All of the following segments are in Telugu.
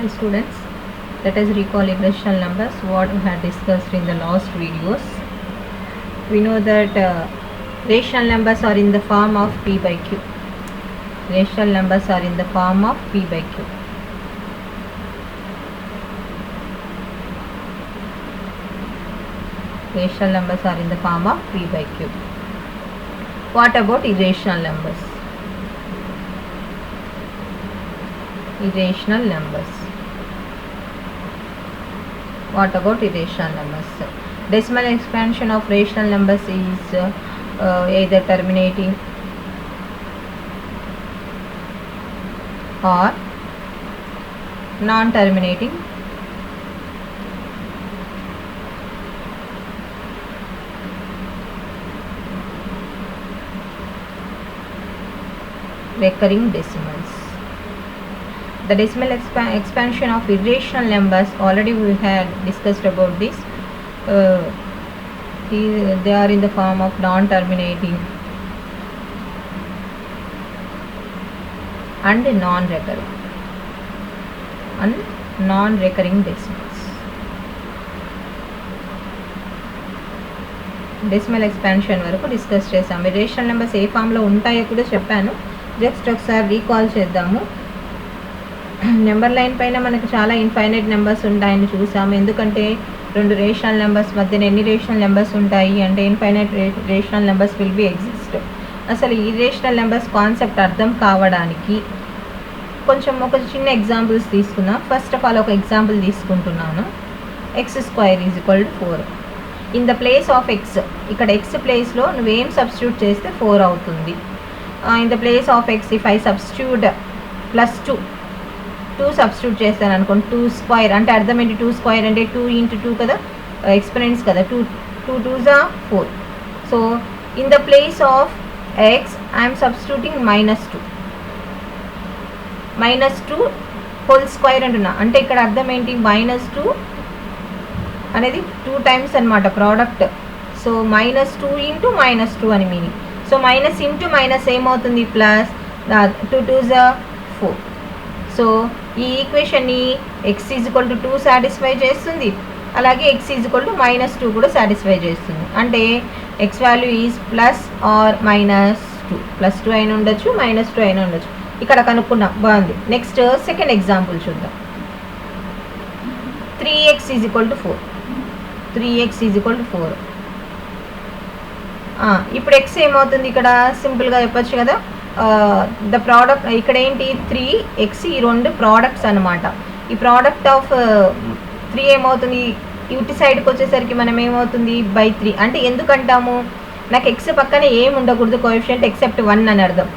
Hi students, let us recall irrational numbers what we had discussed in the last videos. We know that rational numbers are in the form of p by q. Rational numbers are in the form of p by q. Rational numbers are in the form of p by q. What about irrational numbers? Irrational numbers. What about irrational numbers? Decimal expansion of rational numbers is either terminating or non-terminating recurring decimals. The decimal expansion of irrational numbers, already we had discussed about this. They are in the form of non-terminating and non-recurring decimals. Decimal expansion వరకు డిస్కస్ చేసాము. ఇర్రేషనల్ నెంబర్స్ ఏ ఫామ్లో ఉంటాయో కూడా చెప్పాను. జస్ట్ ఒకసారి రీకాల్ చేద్దాము. నెంబర్ లైన్ పైన మనకు చాలా ఇన్ఫైనైట్ నెంబర్స్ ఉంటాయని చూసాము. ఎందుకంటే రెండు రేషనల్ నెంబర్స్ మధ్యన ఎన్ని రేషనల్ నెంబర్స్ ఉంటాయి అంటే infinite rational numbers will be exist. అసలు ఈ రేషనల్ నెంబర్స్ కాన్సెప్ట్ అర్థం కావడానికి కొంచెం ఒక చిన్న ఎగ్జాంపుల్స్ తీసుకుందాం. ఫస్ట్ ఆఫ్ ఆల్ ఒక ఎగ్జాంపుల్ తీసుకుంటున్నాను. x² = 4. In the place of X, ఇక్కడ ఎక్స్ ప్లేస్లో నువ్వేం సబ్స్టిట్యూట్ చేస్తే 4 అవుతుంది. In the place of X if I substitute +2 substitute చేస్తాను అనుకోండి. 2² అంటే అర్థం ఏంటి? 2² అంటే 2 × 2 కదా, ఎక్స్పెరెన్స్ కదా. 2 2s are 4. So in the place of X I'm substituting -2 whole square అంటున్నా. అంటే ఇక్కడ అర్థం ఏంటి? -2 అనేది 2 టైమ్స్ అనమాట ప్రోడక్ట్. సో -2 × -2 అని meaning. So minus into minus ఏమవుతుంది? ప్లస్. 2 2s are 4. సో ఈ ఈక్వేషన్ని x = 2 సాటిస్ఫై చేస్తుంది, అలాగే x = -2 కూడా సాటిస్ఫై చేస్తుంది. అంటే x value is plus or -2. +2 అయినా ఉండొచ్చు, -2 అయినా ఉండొచ్చు. ఇక్కడ కనుక్కున్నాం, బాగుంది. నెక్స్ట్ సెకండ్ ఎగ్జాంపుల్ చూద్దాం. 3x = 4. 3x = 4. ఇప్పుడు x ఏమవుతుంది? ఇక్కడ సింపుల్గా చెప్పచ్చు కదా. ద ప్రోడక్ట్ ఇక్కడ ఏంటి? 3x, ఈ రెండు ప్రోడక్ట్స్ అనమాట. ఈ ప్రోడక్ట్ ఆఫ్ 3 ఏమవుతుంది? ఇటు సైడ్కి వచ్చేసరికి మనం ఏమవుతుంది? /3. అంటే ఎందుకంటాము? నాకు x పక్కన ఏమి ఉండకూడదు కోఎఫిషియంట్ ఎక్సెప్ట్ 1 అని అర్థం.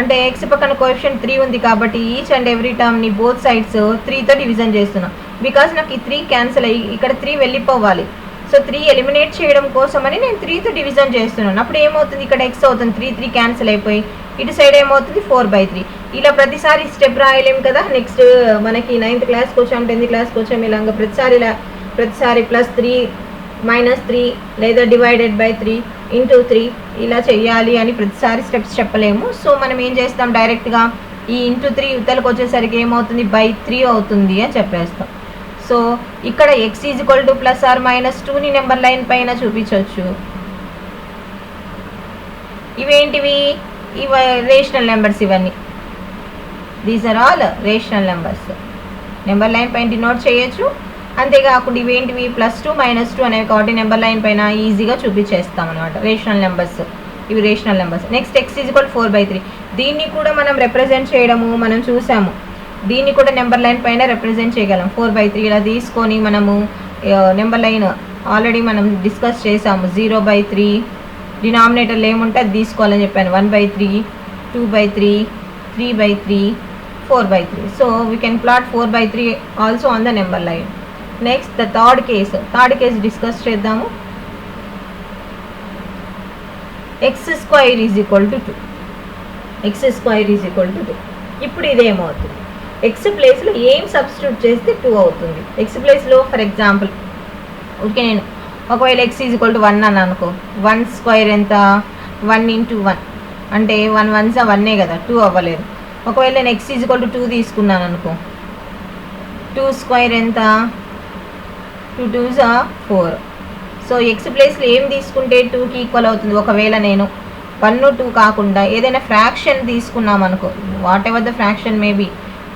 అంటే x పక్కన కోఎఫిషియంట్ 3 ఉంది కాబట్టి ఈచ్ అండ్ ఎవ్రీ టర్మ్ని బోత్ సైడ్స్ 3తో డివిజన్ చేస్తున్నాం. బికాజ్ నాకు ఈ 3 క్యాన్సిల్ అయ్యి ఇక్కడ 3 వెళ్ళిపోవాలి. సో 3 ఎలిమినేట్ చేయడం కోసమని నేను 3తో డివిజన్ చేస్తున్నాను. అప్పుడు ఏమవుతుంది? ఇక్కడ x అవుతుంది, 3 క్యాన్సిల్ అయిపోయి ఇటు సైడ్ ఏమవుతుంది? 4/3. ఇలా ప్రతిసారి స్టెప్ రాయలేము కదా. నెక్స్ట్ మనకి 9th క్లాస్కి వచ్చాం, 10th క్లాస్కి వచ్చాం. ఇలాగ ప్రతిసారి +3 -3 లేదా /3 × 3 ఇలా చెయ్యాలి అని ప్రతిసారి స్టెప్స్ చెప్పలేము. సో మనం ఏం చేస్తాం? డైరెక్ట్గా ఈ ×3 యువతలకు వచ్చేసరికి ఏమవుతుంది? /3 అవుతుంది అని చెప్పేస్తాం. సో ఇక్కడ x = +or-2ని నెంబర్ లైన్ పైన చూపించవచ్చు. ఇవేంటివి? ఇవి రేషనల్ నెంబర్స్. ఇవన్నీ these are all rational numbers. Number line పైన డినోట్ చేయొచ్చు. అంతేకాకుండా ఇవేంటివి? +2 -2 అనేవి కాబట్టి నెంబర్ లైన్ పైన ఈజీగా చూపించేస్తాం అనమాట. రేషనల్ నెంబర్స్, ఇవి రేషనల్ నెంబర్స్. Next x = 4/3. దీన్ని కూడా మనం రిప్రజెంట్ చేయడము మనం చూసాము. దీన్ని కూడా నెంబర్ లైన్ పైన రిప్రజెంట్ చేయగలం. 4/3 ఇలా తీసుకొని మనము నెంబర్ లైన్ ఆల్రెడీ మనం డిస్కస్ చేసాము. 0/3 డినామినేటర్లు ఏముంటే అది తీసుకోవాలని చెప్పాను. 1/3, 2/3, 3/3, 4/3. So we can plot 4/3 also on the number line. Next the third case discuss చేద్దాము. x² = 2. x² = 2. ఇప్పుడు ఇదేమవుతుంది? x ప్లేస్లో ఏం సబ్స్టిట్యూట్ చేస్తే 2 అవుతుంది. x ప్లేస్లో ఫర్ ఎగ్జాంపుల్ ఓకే, నేను ఒకవేళ x = 1 అని అనుకో. 1² ఎంత? 1 × 1 అంటే 1 1s 1 కదా, 2 అవ్వలేదు. ఒకవేళ నేను x = 2 తీసుకున్నాను అనుకో. 2 స్క్వేర్ ఎంత, 2 2s 4. సో ఎక్స్ ప్లేస్లో ఏం తీసుకుంటే 2కి ఈక్వల్ అవుతుంది? ఒకవేళ నేను 1 2 కాకుండా ఏదైనా ఫ్రాక్షన్ తీసుకున్నాం అనుకో, what ever the fraction maybe,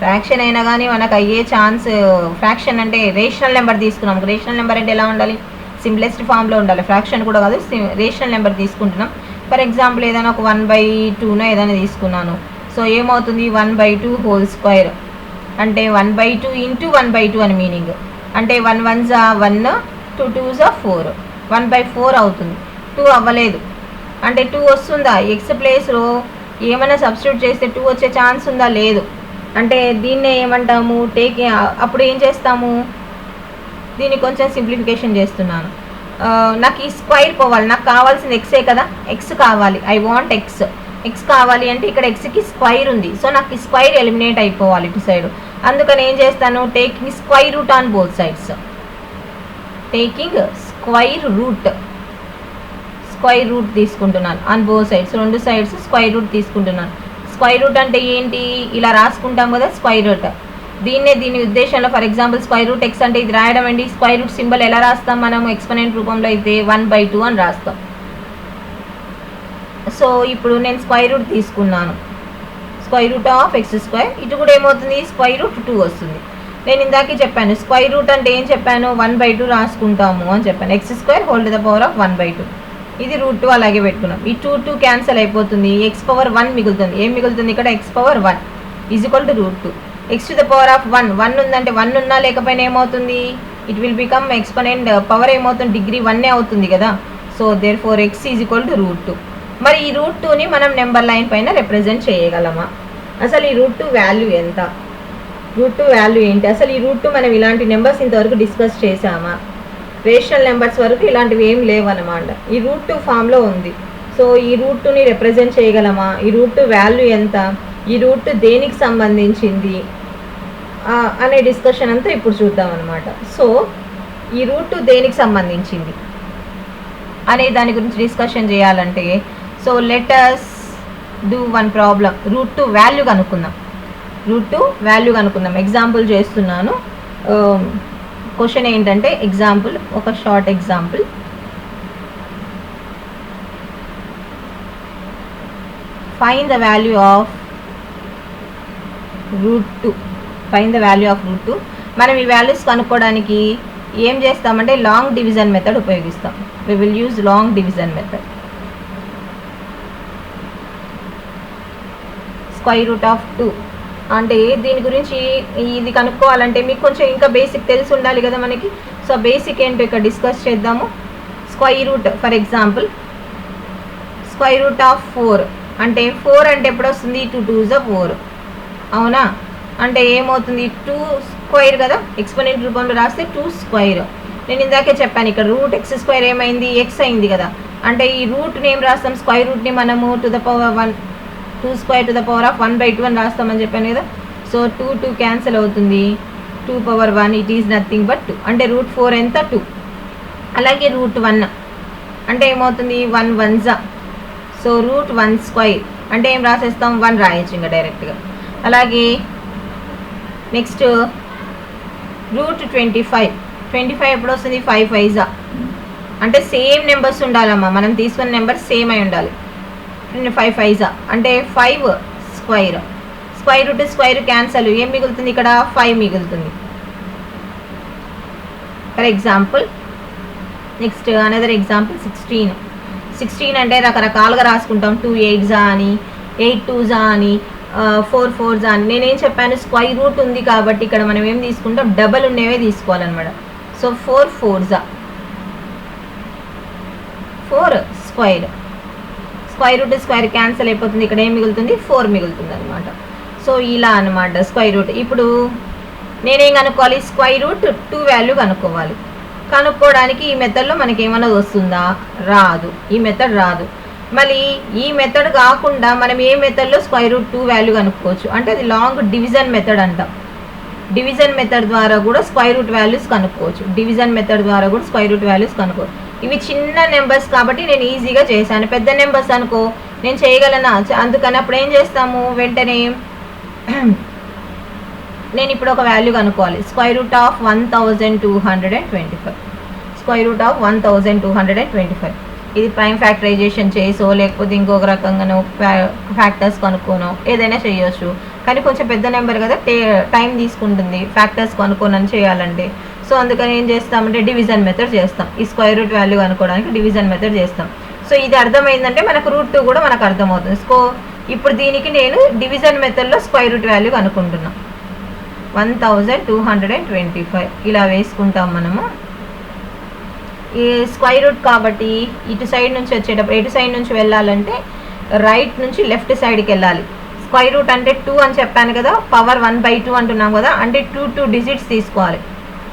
fraction అయినా కానీ మనకు అయ్యే ఛాన్స్, ఫ్రాక్షన్ అంటే రేషనల్ నెంబర్ తీసుకున్నాం. రేషనల్ నెంబర్ అంటే ఎలా ఉండాలి? సింప్లెస్ట్ ఫామ్లో ఉండాలి. ఫ్రాక్షన్ కూడా కాదు, రేషనల్ నెంబర్ తీసుకుంటున్నాం. ఫర్ ఎగ్జాంపుల్ ఏదైనా ఒక 1/2 ఏదైనా తీసుకున్నాను. సో ఏమవుతుంది? 1/2 హోల్ స్క్వేర్ అంటే 1/2 ఇంటూ 1/2 అని మీనింగ్. అంటే 1 1s 1, 2 2s 4, 1/4 అవుతుంది. 2 అవ్వలేదు అంటే 2 వస్తుందా? ఎక్స్ ప్లేస్లో ఏమైనా సబ్స్టిట్యూట్ చేస్తే 2 వచ్చే ఛాన్స్ ఉందా? లేదు. అంటే దీన్నే ఏమంటాము? అప్పుడు ఏం చేస్తాము? దీన్ని కొంచెం సింప్లిఫికేషన్ చేస్తున్నాను. నాకు ఈ స్క్వైర్ పోవాలి, నాకు కావాల్సింది ఎక్సే కదా, ఎక్స్ కావాలి, ఐ వాంట్ ఎక్స్ కావాలి అంటే ఇక్కడ ఎక్స్కి స్క్వైర్ ఉంది. సో నాకు ఈ స్క్వైర్ ఎలిమినేట్ అయిపోవాలి ఇటు సైడ్. అందుకని ఏం చేస్తాను? Taking square root on both sides. Taking square root తీసుకుంటున్నాను on both sides. 2 sides square root తీసుకుంటున్నాను. స్క్వైర్ రూట్ అంటే ఏంటి? ఇలా రాసుకుంటాం కదా స్క్వైర్ రూట్. దీని ఉద్దేశంలో for example square root x అంటే ఇది రాయడం అండి. స్క్వైర్ రూట్ సింబల్ ఎలా రాస్తాం మనం? ఎక్స్పోనెంట్ రూపంలో అయితే 1/2 అని రాస్తాం. సో ఇప్పుడు నేను స్క్వైర్ రూట్ తీసుకున్నాను, స్క్వైర్ రూట్ ఆఫ్ x². ఇటు కూడా ఏమవుతుంది? స్క్వైర్ రూట్ 2 వస్తుంది. నేను ఇందాకే చెప్పాను స్క్వైర్ రూట్ అంటే ఏం చెప్పాను? 1/2 రాసుకుంటాము అని చెప్పాను. x² whole to the power of 1/2. ఇది రూట్ 2 అలాగే పెట్టుకున్నాం. ఈ 2 క్యాన్సిల్ అయిపోతుంది. x⁻1 మిగులుతుంది. ఏం మిగులుతుంది ఇక్కడ? x⁻1 is equal to root 2. x⁻1 ఉందంటే 1 ఉన్నా లేకపోయినా ఏమవుతుంది? It will become exponent power ఏమవుతుంది? డిగ్రీ 1 అవుతుంది కదా. So therefore x is equal to root 2. మరి ఈ రూట్ 2ని మనం నెంబర్ లైన్ పైన రిప్రజెంట్ చేయగలమా? అసలు ఈ రూట్ 2 వాల్యూ ఎంత? రూట్ 2 వాల్యూ ఏంటి? అసలు ఈ రూట్ 2 మనం ఇలాంటి నెంబర్స్ ఇంతవరకు డిస్కస్ చేసామా? రేషనల్ నెంబర్స్ వరకు ఇలాంటివి ఏం లేవన్నమాట. ఈ రూట్ 2 ఫామ్లో ఉంది. సో ఈ రూట్ 2ని రిప్రజెంట్ చేయగలమా? ఈ రూట్ 2 వాల్యూ ఎంత? ఈ రూట్ 2 దేనికి సంబంధించింది అనే డిస్కషన్ అంతా ఇప్పుడు చూద్దాం అనమాట. సో ఈ రూట్ 2 దేనికి సంబంధించింది అనే దాని గురించి డిస్కషన్ చేయాలంటే, so let us do one problem. Root 2 value కనుక్కుందాం. ఎగ్జాంపుల్ చేస్తున్నాను. క్వశ్చన్ ఏంటంటే ఎగ్జాంపుల్, ఒక short example. Find the value of root 2. మనం ఈ వాల్యూస్ కనుక్కోవడానికి ఏం చేస్తామంటే లాంగ్ డివిజన్ మెథడ్ ఉపయోగిస్తాం. we will use long division method. Square root of 2 అంటే దీని గురించి ఇది కనుక్కోవాలంటే మీకు కొంచెం ఇంకా బేసిక్ తెలిసి ఉండాలి కదా మనకి. సో బేసిక్ ఏంటో ఇక్కడ డిస్కస్ చేద్దాము. Square root for example square root of 4 అంటే 4 అంటే ఎప్పుడు వస్తుంది? 2 2s 4 అవునా? అంటే ఏమవుతుంది? 2 స్క్వైర్ కదా, ఎక్స్పోనెంట్ రూపంలో రాస్తే 2 స్క్వైర్. నేను ఇందాకే చెప్పాను ఇక్కడ రూట్ x² ఏమైంది? x అయింది కదా. అంటే ఈ రూట్ని ఏం రాస్తాం? స్క్వైర్ రూట్ని మనము to the power 1, 2 square to the power of 1/2 అని రాస్తామని చెప్పాను కదా. సో 2 క్యాన్సిల్ అవుతుంది. 2⁻1 ఇట్ ఈజ్ నథింగ్ బట్ 2. అంటే రూట్ 4 ఎంత? 2. అలాగే రూట్ 1 అంటే ఏమవుతుంది? 1 1s. సో రూట్ 1² అంటే ఏం రాసేస్తాం? 1 రాయొచ్చు ఇంకా డైరెక్ట్గా. అలాగే నెక్స్ట్ రూట్ 25 ఎప్పుడు వస్తుంది? 5 5s. అంటే సేమ్ నెంబర్స్ ఉండాలమ్మా, మనం తీసుకున్న నెంబర్ సేమ్ అయి ఉండాలి. 5 5s అంటే 5 square. Square root square cancel. ఏం మిగులుతుంది ఇక్కడ? 5 మిగులుతుంది. For example next another example 16 అంటే రకరకాలుగా రాసుకుంటాం. 2 8s అని, 8 2s అని, 4 4s అని. నేనేం చెప్పాను? స్క్వైర్ రూట్ ఉంది కాబట్టి ఇక్కడ మనం ఏం తీసుకుంటాం? డబల్ ఉండేవే తీసుకోవాలన్నమాట. So 4 4s 4 square. Square root square cancel అయిపోతుంది. ఇక్కడ ఏం మిగులుతుంది? 4 మిగులుతుంది అనమాట. సో ఇలా అనమాట స్క్వైర్ రూట్. ఇప్పుడు నేనేం కనుక్కోవాలి? స్క్వైర్ రూట్ 2 వాల్యూ కనుక్కోవాలి. కనుక్కోవడానికి ఈ మెథడ్లో మనకి ఏమైనా వస్తుందా? రాదు, ఈ మెథడ్ రాదు. మళ్ళీ ఈ మెథడ్ కాకుండా మనం ఏ మెథడ్లో స్క్వైర్ రూట్ 2 వాల్యూ కనుక్కోవచ్చు అంటే అది లాంగ్ డివిజన్ మెథడ్ అంటాం. డివిజన్ మెథడ్ ద్వారా కూడా స్క్వైర్ రూట్ వాల్యూస్ కనుక్కోవచ్చు. ఇవి చిన్న నెంబర్స్ కాబట్టి నేను ఈజీగా చేశాను. పెద్ద నెంబర్స్ అనుకో నేను చేయగలనా? అందుకని అప్పుడు ఏం చేస్తాము? వెంటనే నేను ఇప్పుడు ఒక వాల్యూ కనుక్కోవాలి. Square root of 1225, square root of 1225. ఇది ప్రైమ్ ఫ్యాక్టరైజేషన్ చేసో లేకపోతే ఇంకొక రకంగానో ఫ్యాక్టర్స్ కనుక్కోనో ఏదైనా చేయొచ్చు. కానీ కొంచెం పెద్ద నెంబర్ కదా, టైం తీసుకుంటుంది ఫ్యాక్టర్స్ కనుక్కోనని చేయాలంటే. సో అందుకని ఏం చేస్తామంటే డివిజన్ మెథడ్ చేస్తాం. ఈ స్క్వేర్ రూట్ వాల్యూ కనుక్కోవడానికి డివిజన్ మెథడ్ చేస్తాం. సో ఇది అర్థమైందంటే మనకు రూట్ 2 కూడా మనకు అర్థమవుతుంది. సో ఇప్పుడు దీనికి నేను డివిజన్ మెథడ్లో స్క్వేర్ రూట్ వాల్యూ కనుక్కుంటున్నాం. 1225 ఇలా వేసుకుంటాం మనము. ఈ స్క్వేర్ రూట్ కాబట్టి ఇటు సైడ్ నుంచి వచ్చేటప్పుడు ఎటు సైడ్ నుంచి వెళ్ళాలంటే రైట్ నుంచి లెఫ్ట్ సైడ్కి వెళ్ళాలి. స్క్వేర్ రూట్ అంటే 2 అని చెప్పాను కదా, పవర్ 1/2 అంటున్నాం కదా, అంటే 2 డిజిట్స్ తీసుకోవాలి.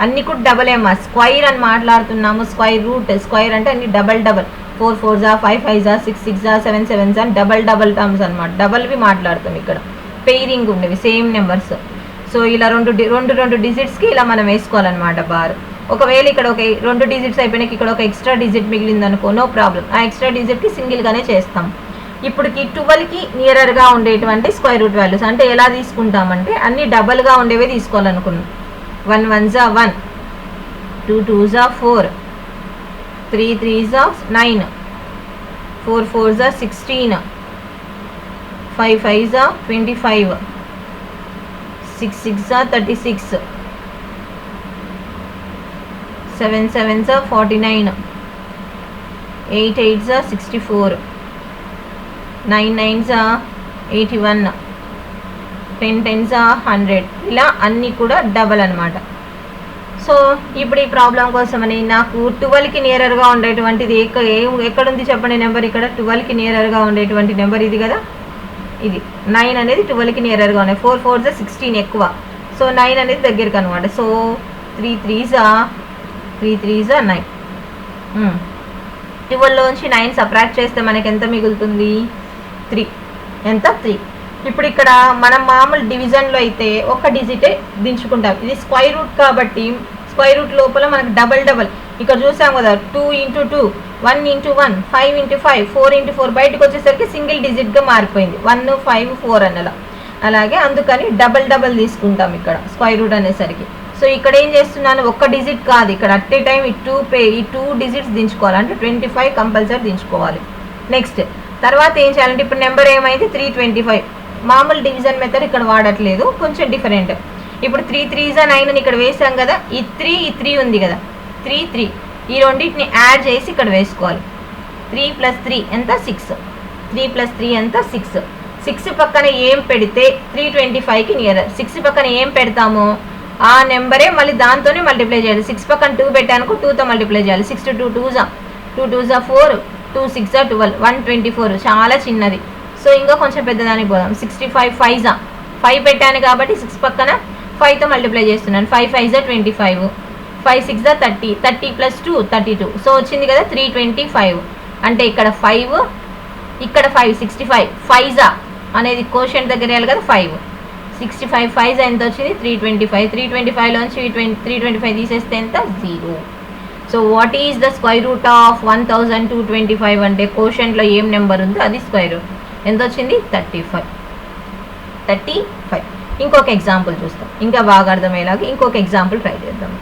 అన్ని కూడా డబల్ ఏమా, స్క్వేర్ అని మాట్లాడుతున్నాము. స్క్వేర్ రూట్, స్క్వేర్ అంటే అన్ని double 4 4s 5 5s 6 6s 7 7s అని డబల్ టర్మ్స్ అనమాట. డబల్వి మాట్లాడుతాం ఇక్కడ, పెయిరింగ్ ఉండేవి సేమ్ నెంబర్స్. సో ఇలా రెండు డిజిట్స్కి ఇలా మనం వేసుకోవాలన్నమాట బార్. ఒకవేళ ఇక్కడ ఒక 2 డిజిట్స్ అయిపోయినాక ఇక్కడ ఒక ఎక్స్ట్రా డిజిట్ మిగిలింది అనుకో, నో ప్రాబ్లం, ఆ ఎక్స్ట్రా డిజిట్కి సింగిల్గానే చేస్తాం. ఇప్పటికి 12కి నియరర్గా ఉండేటువంటి స్క్వేర్ రూట్ వాల్యూస్ అంటే ఎలా తీసుకుంటామంటే అన్ని డబల్గా ఉండేవే తీసుకోవాలనుకున్నాం. 1 1s 1, 2 2s 4, 3 3s 9, 4 4s 16, 5 5s 25, 6 6s 36, 7 7s 49, 8 8s 64, 9 9s 81, 10 10s 100. ఇలా అన్నీ కూడా డబల్ అనమాట. సో ఇప్పుడు ఈ ప్రాబ్లం కోసమని నాకు 12కి నియరర్గా ఉండేటువంటిది ఎక్కడుంది చెప్పండి నెంబర్. ఇక్కడ 12కి నియరర్గా ఉండేటువంటి నెంబర్ ఇది కదా, ఇది 9 అనేది 12కి నియరర్గా ఉన్నాయి. 4 4s 16 ఎక్కువ, సో 9 అనేది దగ్గరికి అనమాట. So 3 3s 9. 12లోంచి 9 సబ్ట్రాక్ట్ చేస్తే మనకి ఎంత మిగులుతుంది? 3. ఎంత? 3. ఇప్పుడు ఇక్కడ మనం మామూలు డివిజన్లో అయితే ఒక డిజిటే దించుకుంటాం. ఇది స్క్వేర్ రూట్ కాబట్టి స్క్వేర్ రూట్ లోపల మనకు డబల్ ఇక్కడ చూసాం కదా, 2 × 2, 1 × 1, 5 × 5, 4 × 4 బయటకు వచ్చేసరికి సింగిల్ డిజిట్గా మారిపోయింది. 1 5 4 అన్నలా. అలాగే అందుకని డబల్ తీసుకుంటాం ఇక్కడ స్క్వేర్ రూట్ అనేసరికి. సో ఇక్కడ ఏం చేస్తున్నాను, ఒక్క డిజిట్ కాదు, ఇక్కడ అట్ ఏ టైం ఈ 2 డిజిట్స్ దించుకోవాలి. అంటే 25 కంపల్సరీ దించుకోవాలి. నెక్స్ట్ తర్వాత ఏం చేయాలంటే ఇప్పుడు నెంబర్ ఏమైంది? 325. మామూలు డివిజన్ మెథడ్ ఇక్కడ వాడట్లేదు, కొంచెం డిఫరెంట్. ఇప్పుడు 3 3s 9 అని ఇక్కడ వేసాం కదా, ఈ 3 ఉంది కదా, 3 3 ఈ రెండింటిని యాడ్ చేసి ఇక్కడ వేసుకోవాలి. 3 + 3 ఎంత? 6. 3 + 3 ఎంత? 6. 6 పక్కన ఏం పెడితే 325కి నియర్. 6 పక్కన ఏం పెడతామో ఆ నెంబరే మళ్ళీ దాంతోనే మల్టిప్లై చేయాలి. 6 పక్కన 2 పెట్టానుకో 2తో మల్టిప్లై చేయాలి. 6 × 2 2s 4, 2 6 12, 124 చాలా చిన్నది. సో ఇంకా కొంచెం పెద్దదానికి పోదాం. 65 5s 5 పెట్టాను కాబట్టి 6 పక్కన 5తో మల్టిప్లై చేస్తున్నాను. 5 5s 25, 5 6s 30, 30 + 2 32. సో వచ్చింది కదా 325. అంటే ఇక్కడ 5, ఇక్కడ 5, 65 5s అనేది కోషెంట్ దగ్గర వేయాలి కదా, 5 65 5s ఎంత వచ్చింది? 325. 325లోంచి 325 తీసేస్తే ఎంత? 0. So what is the square root of 1225 అంటే కోషెంట్లో ఏం నెంబర్ ఉందో అది స్క్వేర్ రూట్. ఎంత వచ్చింది? 35. ఇంకొక ఎగ్జాంపుల్ చూస్తాం, ఇంకా బాగా అర్థమయ్యేలాగా ఇంకొక ఎగ్జాంపుల్ ట్రై చేద్దాం.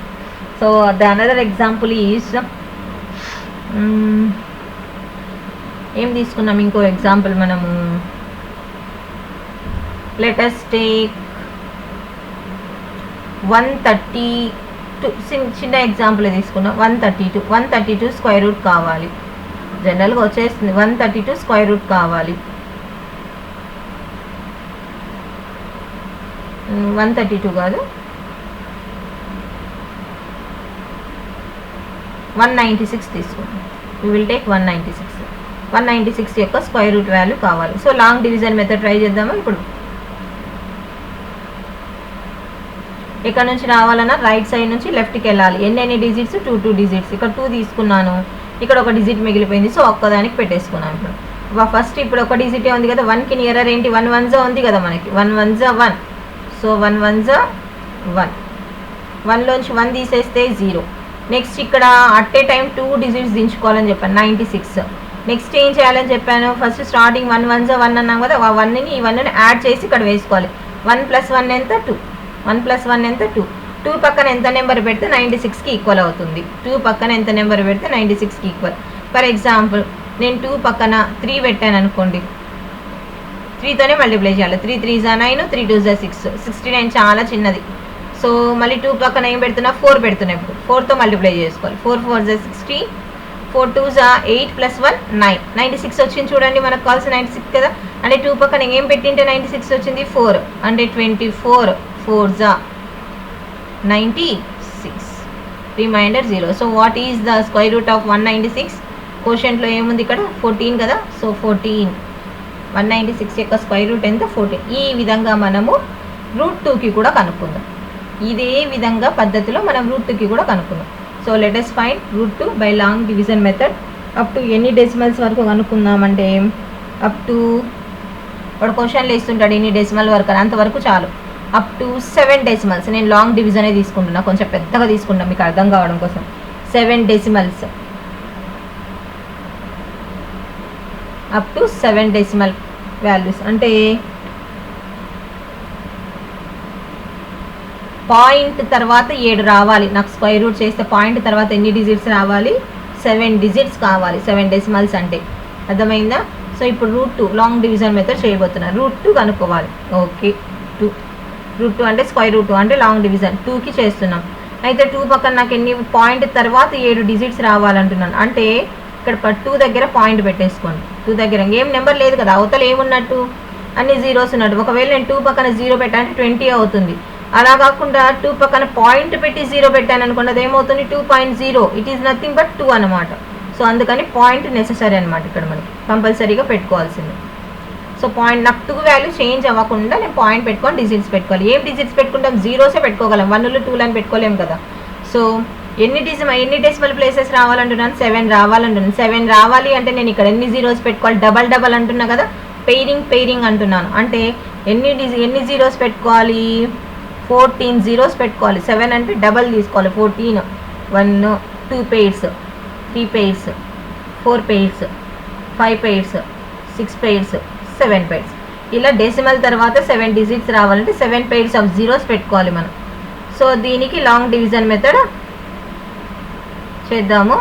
So the another example is ఏం తీసుకున్నాం? ఇంకో ఎగ్జాంపుల్ మనము let us take 132. చిన్న ఎగ్జాంపుల్ తీసుకున్నాం. 132 స్క్వేర్ రూట్ కావాలి. జనరల్గా వచ్చేస్తుంది 132 స్క్వేర్ రూట్ కావాలి. 132 కాదు, 196 తీసుకుంటాం. we will take 196 యొక్క స్క్వేర్ రూట్ వాల్యూ కావాలి. So long division method try చేద్దామా. ఇప్పుడు ఇక్కడ నుంచి రావాలన్నా రైట్ సైడ్ నుంచి లెఫ్ట్కి వెళ్ళాలి. ఎన్ని డిజిట్స్? 2 డిజిట్స్. ఇక్కడ 2 తీసుకున్నాను, ఇక్కడ ఒక డిజిట్ మిగిలిపోయింది. సో ఒక్కదానికి పెట్టేసుకున్నాను. ఇప్పుడు ఫస్ట్ ఇప్పుడు ఒక డిజిటే ఉంది కదా, 1కి నియరర్ ఏంటి? 1 1s ఉంది కదా మనకి, 1 1s 1. So 1 1s 1. 1లోంచి 1 తీసేస్తే 0. నెక్స్ట్ ఇక్కడ అట్ ఏ టైం 2 డిజిట్స్ దించుకోవాలని చెప్పాను, 96. నెక్స్ట్ ఏం చేయాలని చెప్పాను? ఫస్ట్ స్టార్టింగ్ 1 1s 1 అన్నాం కదా, ఆ 1ని ఈ 1ని యాడ్ చేసి ఇక్కడ వేసుకోవాలి. 1 + 1 ఎంత? 2. 1 + 1 ఎంత 2. 2 పక్కన ఎంత నెంబర్ పెడితే 96కి ఈక్వల్ అవుతుంది. 2 పక్కన ఎంత నెంబర్ పెడితే 96కి ఈక్వల్. ఫర్ ఎగ్జాంపుల్ నేను 2 పక్కన 3 పెట్టాను అనుకోండి, 3తోనే మల్టిప్లై చేయాలి. 3 3 = 9, 3 2 = 6, 69 చాలా చిన్నది. సో మళ్ళీ 2 పక్కన ఏం పెడుతున్నా 4 పెడుతున్నా. ఇప్పుడు 4తో మల్టిప్లై చేసుకోవాలి. 4 4 = 60, 4 2 = 8 + 1 9, 96 వచ్చింది చూడండి. మనకు కావాల్సిన 96 కదా. అంటే 2 పక్కన ఏం పెట్టింటే 96 వచ్చింది 4, అంటే 24 4 = 96, remainder 0. So what is the square root of 196? క్వశ్చన్లో ఏముంది ఇక్కడ 14 కదా. సో 14, 196 యొక్క స్క్వేర్ రూట్ ఎంత 14. ఈ విధంగా మనము √2కి కూడా కనుక్కుందాం. ఇదే విధంగా పద్ధతిలో మనం √2కి కూడా కనుక్కుందాం. So let us find √2 by long division method. Up to ఎన్ని డెసిమల్స్ వరకు కనుక్కుందామంటే అప్ టు, వాడు క్వశ్చన్లు ఇస్తుంటాడు ఎన్ని డెసిమల్ వరకు అని, అంతవరకు చాలు. Up to 7 decimals. నేను లాంగ్ డివిజనే తీసుకుంటున్నా, కొంచెం పెద్దగా తీసుకుంటాం మీకు అర్థం కావడం కోసం. 7 decimals, up to 7 decimal values. అంటే పాయింట్ తర్వాత 7 రావాలి. నాకు స్క్వేర్ రూట్ చేస్తే పాయింట్ తర్వాత ఎన్ని డిజిట్స్ రావాలి? 7 డిజిట్స్ కావాలి. 7 డెసిమల్స్ అంటే అర్థమైందా? సో ఇప్పుడు √2 లాంగ్ డివిజన్ మెథడ్ చేయబోతున్నా. √2 కనుక్కోవాలి. ఓకే, √2 అంటే స్క్వేర్ రూట్ 2 అంటే లాంగ్ డివిజన్ 2కి చేస్తున్నాం. అయితే 2 పక్కన నాకు ఎన్ని పాయింట్ తర్వాత 7 డిజిట్స్ రావాలంటున్నాను. అంటే ఇక్కడ 2 దగ్గర పాయింట్ పెట్టేసుకోండి. 2 దగ్గర ఏం నెంబర్ లేదు కదా, అవతల ఏమున్నట్టు అన్ని జీరోస్ ఉన్నట్టు. ఒకవేళ నేను 2 పక్కన 0 పెట్టానంటే 20 అవుతుంది. అలా కాకుండా 2 పక్కన పాయింట్ పెట్టి 0 పెట్టాను అనుకోండి, అది ఏమవుతుంది 2.0. ఇట్ ఈస్ నథింగ్ బట్ 2 అనమాట. సో అందుకని పాయింట్ నెససరీ అనమాట. ఇక్కడ మనకి కంపల్సరీగా పెట్టుకోవాల్సింది. సో పాయింట్ నాకు 2 వాల్యూ చేంజ్ అవ్వకుండా నేను పాయింట్ పెట్టుకొని డిజిట్స్ పెట్టుకోవాలి. ఏం డిజిట్స్ పెట్టుకుంటాం? జీరోసే పెట్టుకోగలం, 1లు 2లు అని పెట్టుకోలేము కదా. సో ఎన్ని డెసిమల్ ప్లేసెస్ రావాలంటున్నాను? 7 రావాలంటున్నాను. 7 రావాలి అంటే నేను ఇక్కడ ఎన్ని జీరోస్ పెట్టుకోవాలి? డబల్ అంటున్నా కదా, పెయిరింగ్ అంటున్నాను. అంటే ఎన్ని జీరోస్ పెట్టుకోవాలి? 14 జీరోస్ పెట్టుకోవాలి. 7 అంటే డబల్ తీసుకోవాలి. 14, 1 2 pairs, 3 pairs, 4 pairs, 5 pairs, 6 pairs, 7 pairs. ఇలా డెసిమల్ తర్వాత 7 డిజిట్స్ రావాలంటే 7 pairs ఆఫ్ జీరోస్ పెట్టుకోవాలి మనం. సో దీనికి లాంగ్ డివిజన్ మెథడ్ చేద్దాము.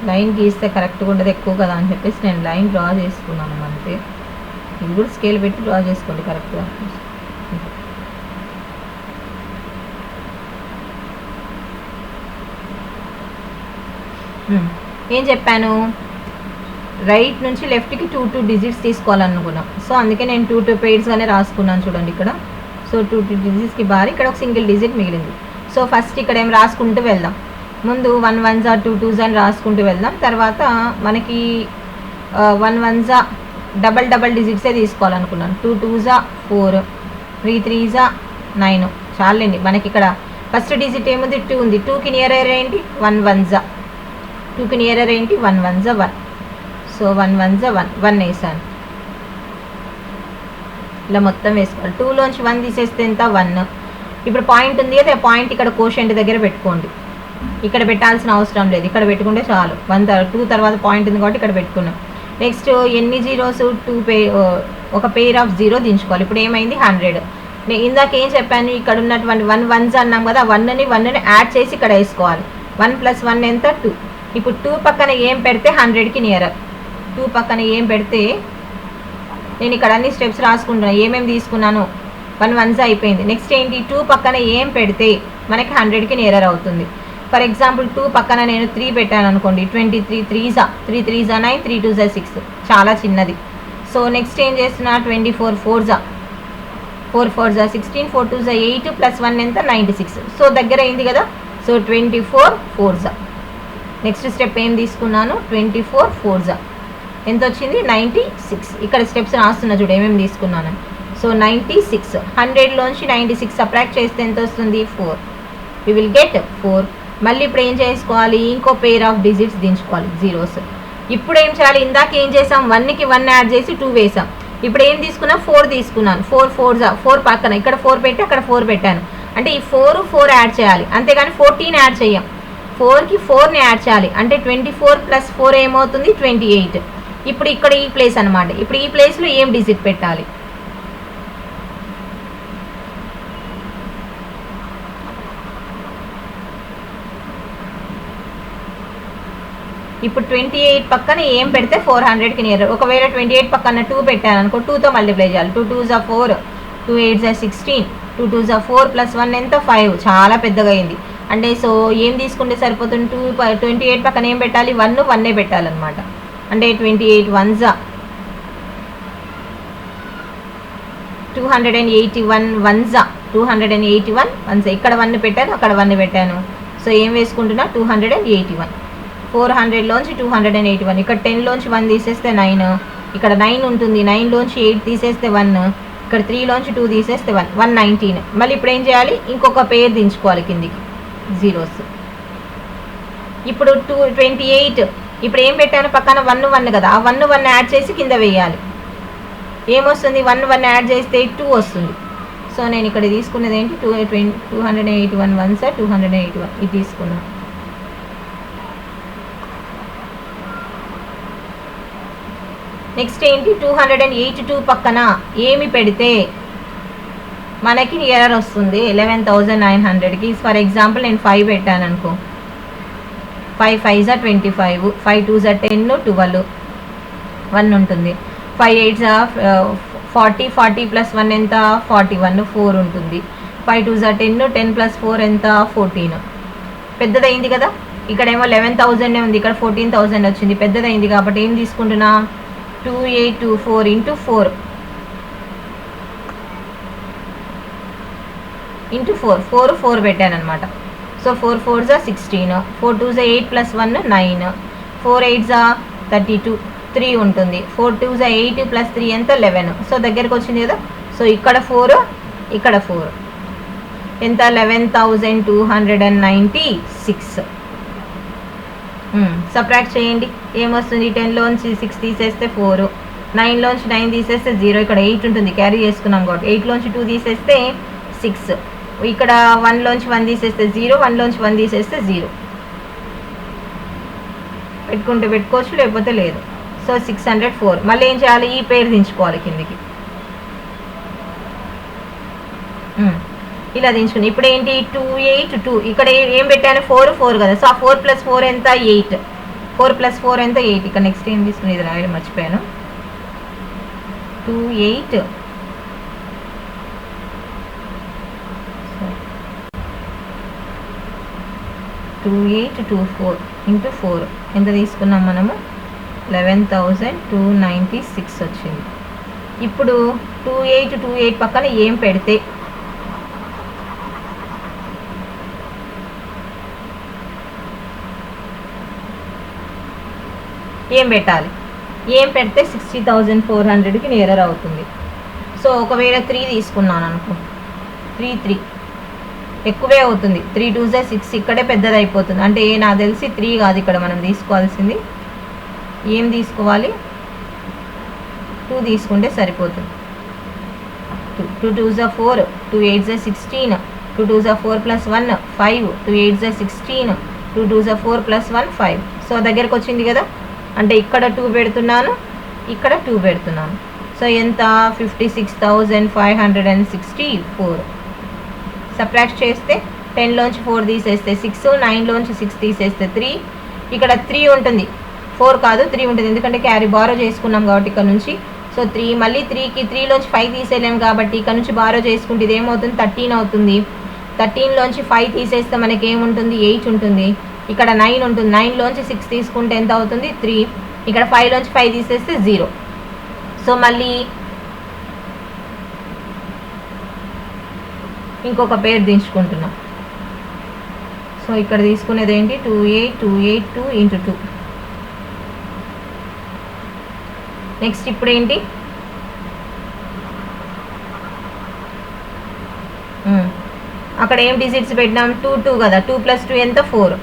లైన్ గీస్తే కరెక్ట్గా ఉండదు, ఎక్కువ కదా అని చెప్పేసి నేను లైన్ డ్రా చేసుకున్నాను అంతే. ఇది కూడా స్కేల్ పెట్టి డ్రా చేసుకోండి కరెక్ట్గా. ఏం చెప్పాను? రైట్ నుంచి లెఫ్ట్కి 2 డిజిట్స్ తీసుకోవాలనుకున్నాం. సో అందుకే నేను 2 pairsగానే రాసుకున్నాను చూడండి ఇక్కడ. సో 2 డిజిట్స్కి బారి ఇక్కడ ఒక సింగిల్ డిజిట్ మిగిలింది. సో ఫస్ట్ ఇక్కడ ఏం రాసుకుంటూ వెళ్దాం. ముందు 1 1s 2 2s అని రాసుకుంటూ వెళ్దాం. తర్వాత మనకి 1 1s డబల్ డిజిట్సే తీసుకోవాలనుకున్నాను. 2 2s 4, 3 3s 9. చాలండి. మనకి ఇక్కడ ఫస్ట్ డిజిట్ ఏముంది? 2 ఉంది. 2కి నియర్ ఏంటి? 1 1s. 2కి నియర్ ఏంటి? 1 1s 1. సో 1 1s 1 వేసాను. ఇలా మొత్తం వేసుకోవాలి. 2లోంచి 1 తీసేస్తే ఎంత? 1. ఇప్పుడు పాయింట్ ఉంది కదా, పాయింట్ ఇక్కడ కోషెంట్ దగ్గర పెట్టుకోండి. ఇక్కడ పెట్టాల్సిన అవసరం లేదు, ఇక్కడ పెట్టుకుంటే చాలు. 2 తర్వాత పాయింట్ ఉంది కాబట్టి ఇక్కడ పెట్టుకున్నాం. నెక్స్ట్ ఎన్ని జీరోస్? 2 ఒక పెయిర్ ఆఫ్ 0 దించుకోవాలి. ఇప్పుడు ఏమైంది? 100. నేను ఇందాక ఏం చెప్పాను? ఇక్కడ ఉన్నటువంటి 1 1s అన్నాం కదా, 1ని యాడ్ చేసి ఇక్కడ వేసుకోవాలి. 1 + 1 ఎంత? 2. ఇప్పుడు 2 పక్కన ఏం పెడితే 100కి నియర్? 2 పక్కన ఏం పెడితే, నేను ఇక్కడ అన్ని స్టెప్స్ రాసుకుంటున్నాను. ఏమేమి తీసుకున్నాను? 1 1s అయిపోయింది. నెక్స్ట్ ఏంటి? 2 పక్కన ఏం పెడితే మనకి 100కి నియర్ అవుతుంది. ఫర్ ఎగ్జాంపుల్ 2 పక్కన నేను 3 పెట్టాను అనుకోండి. 23 3s 3 3s 9, 3 2s 6, చాలా చిన్నది. సో నెక్స్ట్ ఏం చేస్తున్నా? 24 4s 4 4s 16, 4 2s 8 + 1 ఎంత? 96. సో దగ్గర అయింది కదా. So 24 4s. నెక్స్ట్ స్టెప్ ఏం తీసుకున్నాను? 24 4s ఎంత వచ్చింది? 96. ఇక్కడ స్టెప్స్ రాస్తున్నా చూడు ఏమేమి తీసుకున్నాను. సో 96, 100లోంచి 96 సబ్ట్రాక్ట్ చేస్తే ఎంత వస్తుంది? 4. We will get 4. మళ్ళీ ఇప్పుడు ఏం చేసుకోవాలి? ఇంకో పెయిర్ ఆఫ్ డిజిట్స్ దించుకోవాలి, జీరోస్. ఇప్పుడు ఏం చేయాలి? ఇందాక ఏం చేసాం? 1కి 1 యాడ్ చేసి 2 వేసాం. ఇప్పుడు ఏం తీసుకున్నా? 4 తీసుకున్నాను. 4 పక్కన ఇక్కడ 4 పెట్టి అక్కడ 4 పెట్టాను. అంటే ఈ 4 యాడ్ చేయాలి, అంతేగాని 14 యాడ్ చేయం. 4కి 4ని యాడ్ చేయాలి, అంటే 24 + 4 ఏమవుతుంది? 28. ఇప్పుడు ఇక్కడ ఈ ప్లేస్ అనమాట. ఇప్పుడు ఈ ప్లేస్లో ఏం డిజిట్ పెట్టాలి? ఇప్పుడు 28 పక్కన ఏం పెడితే 400కి నియర్? ఒకవేళ 28 పక్కన 2 పెట్టాను అనుకో, 2తో మల్టిప్లై చేయాలి. 2 2s are 4, 2 8s are 16, 2 2s are 4 + 1 ఎంత? 5. చాలా పెద్దగా అయింది. అంటే సో ఏం తీసుకుంటే సరిపోతుంది? 28 పక్కన ఏం పెట్టాలి? 1 పెట్టాలన్నమాట. అంటే 28 1s are 281 1s are 281 1s. ఇక్కడ 1 పెట్టాను, అక్కడ 1 పెట్టాను. సో ఏం వేసుకుంటున్నా? 281. 400లోంచి 281. ఇక్కడ 10లోంచి 1 తీసేస్తే 9, ఇక్కడ 9 ఉంటుంది. 9లోంచి 8 తీసేస్తే 1, ఇక్కడ 3లోంచి 2 తీసేస్తే 1, 119. మళ్ళీ ఇప్పుడు ఏం చేయాలి? ఇంకొక పేరు దించుకోవాలి కిందికి, జీరోస్. ఇప్పుడు 28, ఇప్పుడు ఏం పెట్టాను? పక్కన 1 కదా, ఆ 1 యాడ్ చేసి కింద వేయాలి. ఏమొస్తుంది? 1 యాడ్ చేస్తే 2 వస్తుంది. సో నేను ఇక్కడ తీసుకున్నది ఏంటి? 281 1s are 281, ఇది తీసుకున్నాను. నెక్స్ట్ ఏంటి? 282 పక్కన ఏమి పెడితే మనకి ఎర్రర్ వస్తుంది? 11,900కి. ఫర్ ఎగ్జాంపుల్ నేను 5 పెట్టాను అనుకో, 5 5s are 25, 5 2s are 10, 12, 1 ఉంటుంది. 5 8s are 40, 40 + 1 ఎంత? 41, 4 ఉంటుంది. 5 2s are 10, 10 + 4 ఎంత? 14. పెద్దదైంది కదా. ఇక్కడేమో 11,000 ఉంది, ఇక్కడ 14,000 వచ్చింది. పెద్దదైంది కాబట్టి ఏం తీసుకుంటున్నా? 2824 × 4 × 4 4 పెట్టాను అనమాట. So 4 4s are 16, 4 2s are 8 + 1 9, 4 8s are 32, 3 ఉంటుంది. 4 2s are 8 + 3 ఎంత? 11. సో దగ్గరకు వచ్చింది కదా. సో ఇక్కడ 4, ఇక్కడ 4 ఎంత? 11,296. సబ్ట్రాక్ట్ చేయండి, ఏమొస్తుంది? 10లోంచి 6 తీసేస్తే 4, 9లోంచి 9 తీసేస్తే 0, ఇక్కడ 8 ఉంటుంది, క్యారీ చేసుకున్నాం కాబట్టి. 8లోంచి 2 తీసేస్తే 6, ఇక్కడ 1లోంచి 1 తీసేస్తే 0, 1లోంచి 1 తీసేస్తే 0. పెట్టుకుంటే పెట్టుకోవచ్చు, లేకపోతే లేదు. సో 604. మళ్ళీ ఏం చేయాలి? ఈ పేరు దించుకోవాలి కిందికి, ఇలా దించుకుని. ఇప్పుడు ఏంటి? 282. ఇక్కడ ఏం పెట్టాను? 4 4 కదా. సో ఆ 4 + 4 ఎంత? 8. 4 + 4 ఎంత? 8. ఇక్కడ నెక్స్ట్ ఏం తీసుకుని ఇది రాయడం మర్చిపోయాను. 2824 × 4 ఎంత తీసుకున్నాం మనము? 11,296 వచ్చింది. ఇప్పుడు 2828 పక్కన ఏం పెడితే ఏం పెట్టాలి? ఏం పెడితే 60,400కి నియర్ అవుతుంది. సో ఒకవేళ 3 తీసుకున్నాను అనుకో, 3 3 ఎక్కువే అవుతుంది. 3 2s are 6, ఇక్కడే పెద్దది అయిపోతుంది. అంటే నాకు తెలిసి 3 కాదు ఇక్కడ మనం తీసుకోవాల్సింది. ఏం తీసుకోవాలి? 2 తీసుకుంటే సరిపోతుంది. 2 2s are 4, 2 8s are 16, 2 2s are 4 + 1 5, 2 8s are 16, 2 2s are 4 + 1 5. So దగ్గరకు వచ్చింది కదా. అంటే ఇక్కడ 2 పెడుతున్నాను, ఇక్కడ 2 పెడుతున్నాను. సో ఎంత? 56,564. సబ్ట్రాక్ట్ చేస్తే 10లోంచి 4 తీసేస్తే 6, 9లోంచి 6 తీసేస్తే 3, ఇక్కడ 3 ఉంటుంది, 4 కాదు 3 ఉంటుంది, ఎందుకంటే క్యారీ బారో చేసుకున్నాం కాబట్టి ఇక్కడ నుంచి. సో 3, మళ్ళీ 3కి 3లోంచి 5 తీసేయలేము కాబట్టి ఇక్కడ నుంచి బారో చేసుకుంటే ఇది ఏమవుతుంది? 13 అవుతుంది. 13లోంచి 5 తీసేస్తే మనకి ఏముంటుంది? 8 ఉంటుంది. ఇక్కడ 9 ఉంటుంది, 9లోంచి 6 తీసుకుంటే ఎంత అవుతుంది? 3. ఇక్కడ 5లోంచి 5 తీసేస్తే 0. సో మళ్ళీ ఇంకొక పేరు దించుకుంటున్నాం. సో ఇక్కడ తీసుకునేది ఏంటి? 28282 × 2. నెక్స్ట్ ఇప్పుడు ఏంటి? అక్కడ ఏం డిజిట్స్ పెట్టినాం 2 2 కదా, 2 + 2 ఎంత 4,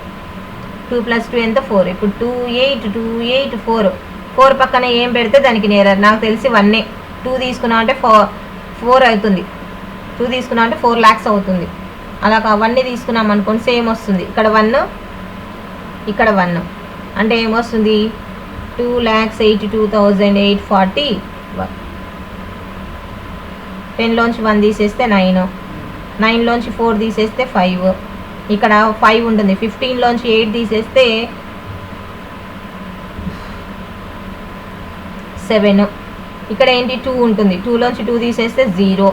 2 + 2 ఎంత 4. ఇప్పుడు 2 8 2 8 4, 4 పక్కన ఏం పెడితే దానికి నియర్. నాకు తెలిసి 1 2 తీసుకున్నాం అంటే 4 అవుతుంది, 2 తీసుకున్నాం అంటే 4 lakhs అవుతుంది. అలా 1 తీసుకున్నాం అనుకోండి సేమ్ వస్తుంది. ఇక్కడ 1 ఇక్కడ 1 అంటే ఏమొస్తుంది 2,82,840. 10లోంచి 1 తీసేస్తే 9, 9లోంచి 4 తీసేస్తే 5, ఇక్కడ 5 ఉంటుంది. 15లోంచి 8 తీసేస్తే 7, ఇక్కడ ఏంటి 2 ఉంటుంది. 2లోంచి 2 తీసేస్తే 0,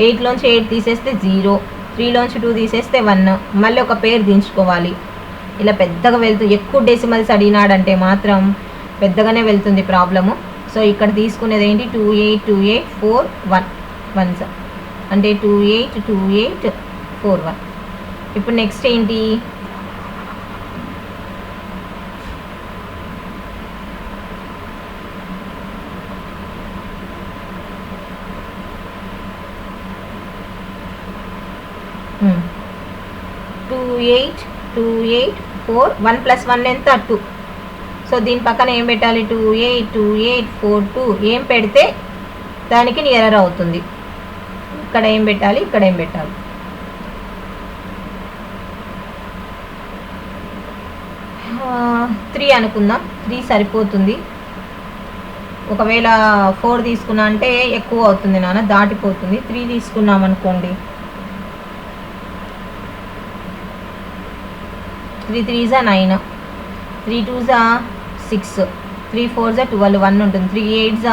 8లోంచి 8 తీసేస్తే 0, 3లోంచి 2 తీసేస్తే 1. మళ్ళీ ఒక పేరు దించుకోవాలి. ఇలా పెద్దగా వెళ్తుంది. ఎక్కువ డెసిమల్స్ అడిగినాడంటే మాత్రం పెద్దగానే వెళ్తుంది ప్రాబ్లము. సో ఇక్కడ తీసుకునేది ఏంటి 282841 1s అంటే 282841. ఇప్పుడు నెక్స్ట్ ఏంటి hmm. 282841 1 + 1 ఎంత 2. సో దీని పక్కన ఏం పెట్టాలి 282842. ఏం పెడితే దానికి నియర్ అవుతుంది. ఇక్కడ ఏం పెట్టాలి, ఇక్కడ ఏం పెట్టాలి. త్రీ అనుకుందాం, 3 సరిపోతుంది. ఒకవేళ 4 తీసుకున్నా అంటే ఎక్కువ అవుతుంది నాన్న, దాటిపోతుంది. 3 తీసుకున్నాం అనుకోండి, 3 3s 9, 3 2s 6, 3 4s 12, 1 ఉంటుంది. 3 8s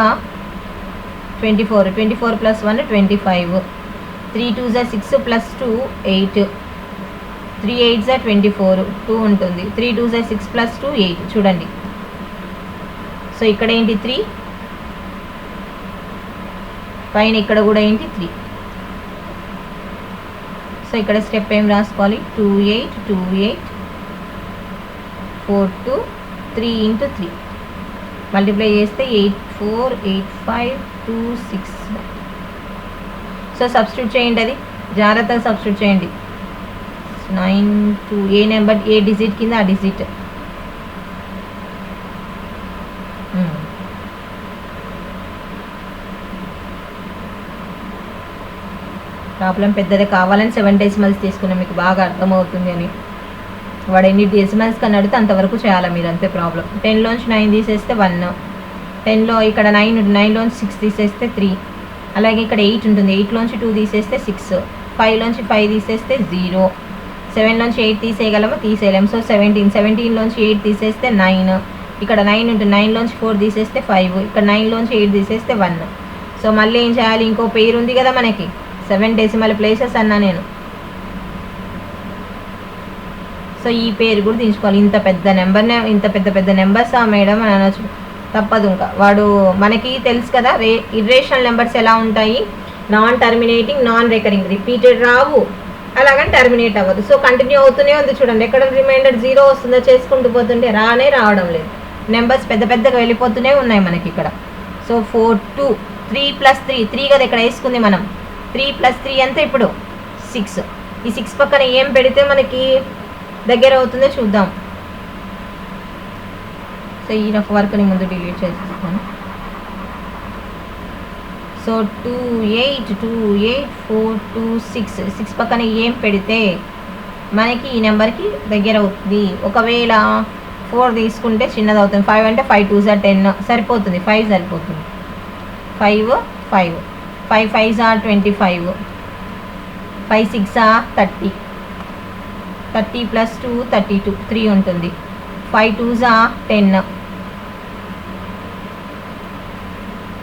24, 24 + 1 25, 3 2s 6 + 2 8, 3 8s 24, 2 ఉంటుంది. 3 2s 6 + 2 8 చూడండి. సో ఇక్కడ ఏంటి 3, పైన ఇక్కడ కూడా ఏంటి 3. సో ఇక్కడ స్టెప్ ఏం రాసుకోవాలి 282842 3 × 3 మల్టిప్లై చేస్తే 848526. సో సబ్స్టిట్యూట్ చేయండి, అది జాగ్రత్తగా సబ్స్టిట్యూట్ చేయండి. 9 2 ఏ నెంబర్ ఏ డిజిట్ కింద ఆ డిజిట్. ప్రాబ్లం పెద్దదే, కావాలని 7 డెసిమల్స్ తీసుకున్నాం, మీకు బాగా అర్థమవుతుంది అని. వాడు ఎన్ని డెసిమల్స్ కన్నా అడిగితే అంతవరకు చేయాలి మీరు, అంతే ప్రాబ్లం. 10లోంచి 9 తీసేస్తే 1, 10లో ఇక్కడ 9 ఉంటుంది, 9లోంచి 6 తీసేస్తే 3. అలాగే ఇక్కడ 8 ఉంటుంది, 8లోంచి 2 తీసేస్తే 6, 5లోంచి 5 తీసేస్తే 0, 7లోంచి 8 తీసేయగలమా, తీసేయలేము. సో 17, 17లోంచి 8 తీసేస్తే 9, ఇక్కడ 9 ఉంటుంది, 9లోంచి 4 తీసేస్తే 5, ఇక్కడ 9లోంచి 8 తీసేస్తే 1. సో మళ్ళీ ఏం చేయాలి, ఇంకో పేరు ఉంది కదా మనకి, 7 డెసిమల్ ప్లేసెస్ అన్నా నేను. సో ఈ పేరు కూడా తీసుకోవాలి. ఇంత పెద్ద నెంబర్నే, ఇంత పెద్ద నెంబర్సా మేడం అని అనొచ్చు, తప్పదు. ఇంకా వాడు మనకి తెలుసు కదా ఇర్రేషనల్ నెంబర్స్ ఎలా ఉంటాయి, non terminating, non recurring, repeated రావు, అలాగని టర్మినేట్ అవ్వదు. సో కంటిన్యూ అవుతూనే ఉంది చూడండి. ఎక్కడ రిమైండర్ 0 వస్తుందో చేసుకుంటూ పోతుంటే రావడం లేదు. నెంబర్స్ పెద్దగా వెళ్ళిపోతూనే ఉన్నాయి మనకి ఇక్కడ. సో 4 2 3 + 3 3 కదా ఇక్కడ వేసుకుంది మనం. 3 + 3 ఎంత ఇప్పుడు 6. ఈ 6 పక్కన ఏం పెడితే మనకి దగ్గర అవుతుందో చూద్దాం. సో ఈ రఫ్ వర్క్ని ముందు డిలీట్ చేసేస్తాను. సో 282842 6 పక్కన ఏం పెడితే మనకి ఈ నెంబర్కి దగ్గర అవుతుంది. ఒకవేళ 4 తీసుకుంటే చిన్నది అవుతుంది. 5 అంటే 5 2s 10 సరిపోతుంది, 5 సరిపోతుంది. 5 5 5 5s 25, 5 6 30, 30 + 2 32, 3 ఉంటుంది. 5 2s 10,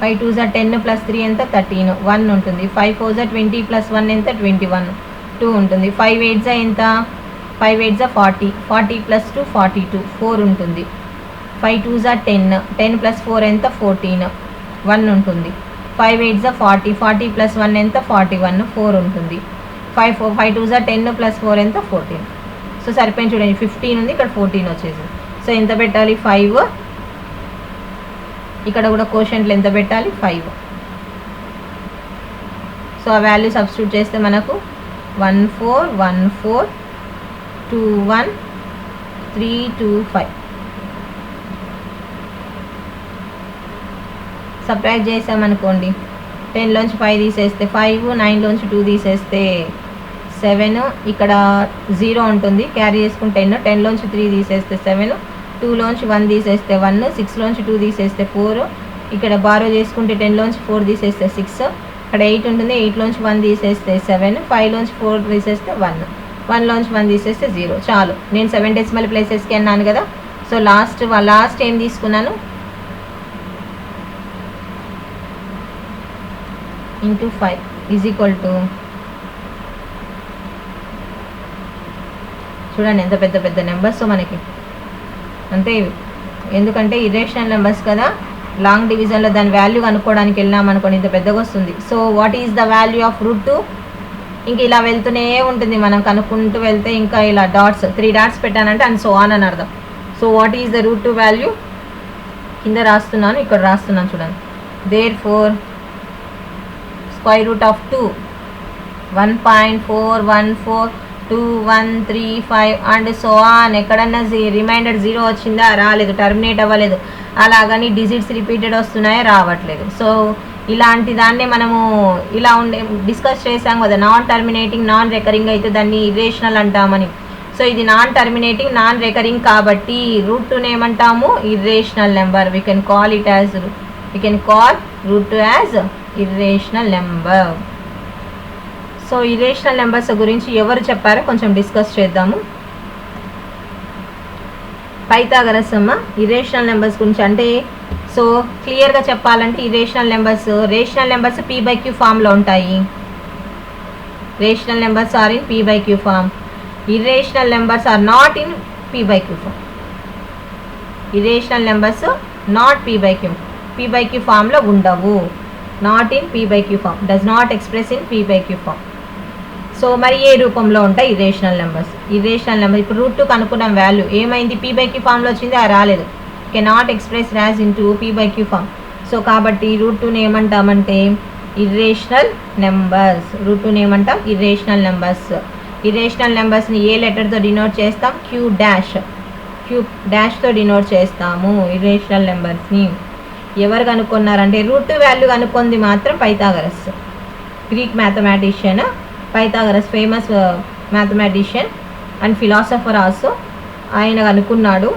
5 2s 10 + 3 ఎంత 13, 1 ఉంటుంది. 5 4s 20 + 1 ఎంత 21, 2 ఉంటుంది. 5 8s ఎంత 5 8s 40, 40 + 2 42, 4 ఉంటుంది. 5 2s 10, 10 + 4 ఎంత 14, 1 ఉంటుంది. 5 8s 40, 40 + 1 ఎంత 41, 4 ఉంటుంది. 5 2s 10 + 4 ఎంత 14. సో సరిపోయింది చూడండి, 15 ఉంది, ఇక్కడ 14 వచ్చేసింది. సో ఎంత పెట్టాలి 5, ఇక్కడ కూడా కోషంట్లు ఎంత పెట్టాలి 5. సో ఆ వాల్యూ సబ్స్టిట్యూట్ చేస్తే మనకు 141421 325. సబ్ట్రాక్ట్ చేసామనుకోండి, 10లోంచి 5 తీసేస్తే 5, 9లోంచి 2 తీసేస్తే 7, ఇక్కడ 0 ఉంటుంది, క్యారీ చేసుకుని 10, 10లోంచి 3 తీసేస్తే 7, 2లోంచి 1 తీసేస్తే 1, 6లోంచి 2 తీసేస్తే 4, ఇక్కడ బారో చేసుకుంటే 10లోంచి 4 తీసేస్తే 6, ఇక్కడ 8 ఉంటుంది, 8లోంచి 1 తీసేస్తే 7, 5లోంచి 4 తీసేస్తే 1, 1లోంచి 1 తీసేస్తే 0. చాలు, నేను 7 డెసిమల్ ప్లేసెస్కి అన్నాను కదా. సో లాస్ట్ ఏం తీసుకున్నాను, ఇంటూ 5 ఈజ్ ఈక్వల్ టు, చూడండి ఎంత పెద్ద పెద్ద నెంబర్స్ మనకి. అంతే ఇవి, ఎందుకంటే ఇర్రేషనల్ నెంబర్స్ కదా, లాంగ్ డివిజన్లో దాని వాల్యూ కనుక్కోవడానికి వెళ్ళాం అనుకోండి, ఇంత పెద్దగా వస్తుంది. So what is the value of √2? ఇంక ఇలా వెళ్తూనే ఉంటుంది, మనం కనుక్కుంటూ వెళ్తే ఇంకా ఇలా డాట్స్ 3 డాట్స్ పెట్టానంటే అండ్ సో ఆన్ అని అర్థం. So what is the √2 value? కింద రాస్తున్నాను, ఇక్కడ రాస్తున్నాను చూడండి. therefore square root of 2 1.4142135 and so on. ఎక్కడన్నా రిమైండర్ 0 వచ్చిందా? రాలేదు, టర్మినేట్ అవ్వలేదు. అలాగని డిజిట్స్ రిపీటెడ్ వస్తున్నాయా? రావట్లేదు. సో ఇలాంటి దాన్నే మనము ఇలా డిస్కస్ చేసాం కదా, నాన్ టర్మినేటింగ్ నాన్ రికరింగ్ అయితే దాన్ని ఇర్రేషనల్ అంటామని. సో ఇది నాన్ టర్మినేటింగ్ నాన్ రికరింగ్ కాబట్టి √2 ఏమంటాము? Irrational number. We can call √2 as irrational number. So irrational numbers గురించి ఎవరు చెప్పారో కొంచెం డిస్కస్ చేద్దాము. పైథాగరస్ అమ్మ ఇర్రేషనల్ నెంబర్స్ గురించి. అంటే సో క్లియర్గా చెప్పాలంటే రేషనల్ నెంబర్స్ p/q ఫామ్లో ఉంటాయి. Rational numbers are in p/q form. Irrational numbers are not in p/q form. Irrational numbers not p/q ఫామ్లో ఉండవు. Not in p/q form, does not express in p/q form. So మరి ఏ రూపంలో ఉంటాయి ఇర్రేషనల్ నెంబర్? ఇప్పుడు √2 కనుక్కున్నాం, వాల్యూ ఏమైంది? p/q ఫామ్లో వచ్చింది, అది రాలేదు. Cannot express as into p/q form. So కాబట్టి √2ని ఏమంటామంటే ఇర్రేషనల్ నెంబర్స్. √2ని ఏమంటాం? Irrational numbers. ఇర్రేషనల్ నెంబర్స్ని ఏ లెటర్తో డినోట్ చేస్తాం? q డాష్తో డినోట్ చేస్తాము ఇర్రేషనల్ నెంబర్స్ని. ఎవరు కనుక్కున్నారంటే √2 వాల్యూ కనుక్కుంది మాత్రం Pythagoras, Greek mathematician Pythagoras, famous mathematician and philosopher also. ఆయన కనుక్కున్నాడు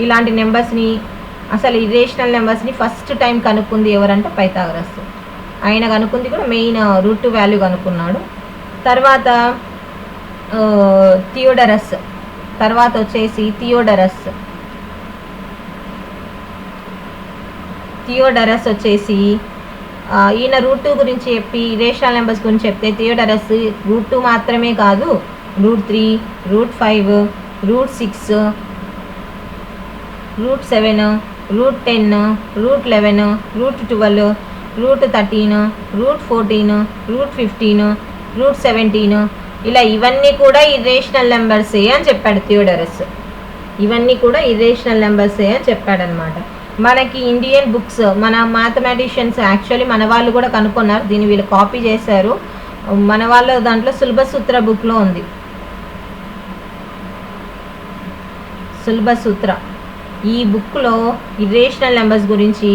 ఇలాంటి నెంబర్స్ని. అసలు ఇర్రేషనల్ నెంబర్స్ని ఫస్ట్ టైం కనుక్కుంది ఎవరంటే పైథాగరస్. ఆయన కనుక్కుంది కూడా మెయిన్ √2 వాల్యూ కనుక్కున్నాడు. తర్వాత థియోడరస్, తర్వాత వచ్చేసి థియోడరస్ వచ్చేసి ఈయన √2 గురించి చెప్పి ఇర్రేషనల్ నెంబర్స్ గురించి చెప్తే, థియోడరస్ √2 మాత్రమే కాదు, √3, √5, √6, √7, √10, √11, √12, √13, √14, √15, √17 ఇలా ఇవన్నీ కూడా ఇర్రేషనల్ నెంబర్సే అని చెప్పాడు థియోడరస్. ఇవన్నీ కూడా ఇర్రేషనల్ నెంబర్సే అని చెప్పాడనమాట. మనకి ఇండియన్ బుక్స్, మన మ్యాథమెటిషియన్స్ యాక్చువల్లీ మన వాళ్ళు కూడా కనుక్కున్నారు, దీన్ని వీళ్ళు కాపీ చేశారు. మన వాళ్ళ దాంట్లో సులభసూత్ర బుక్లో ఉంది. సులభసూత్ర ఈ బుక్లో ఇర్రేషనల్ నెంబర్స్ గురించి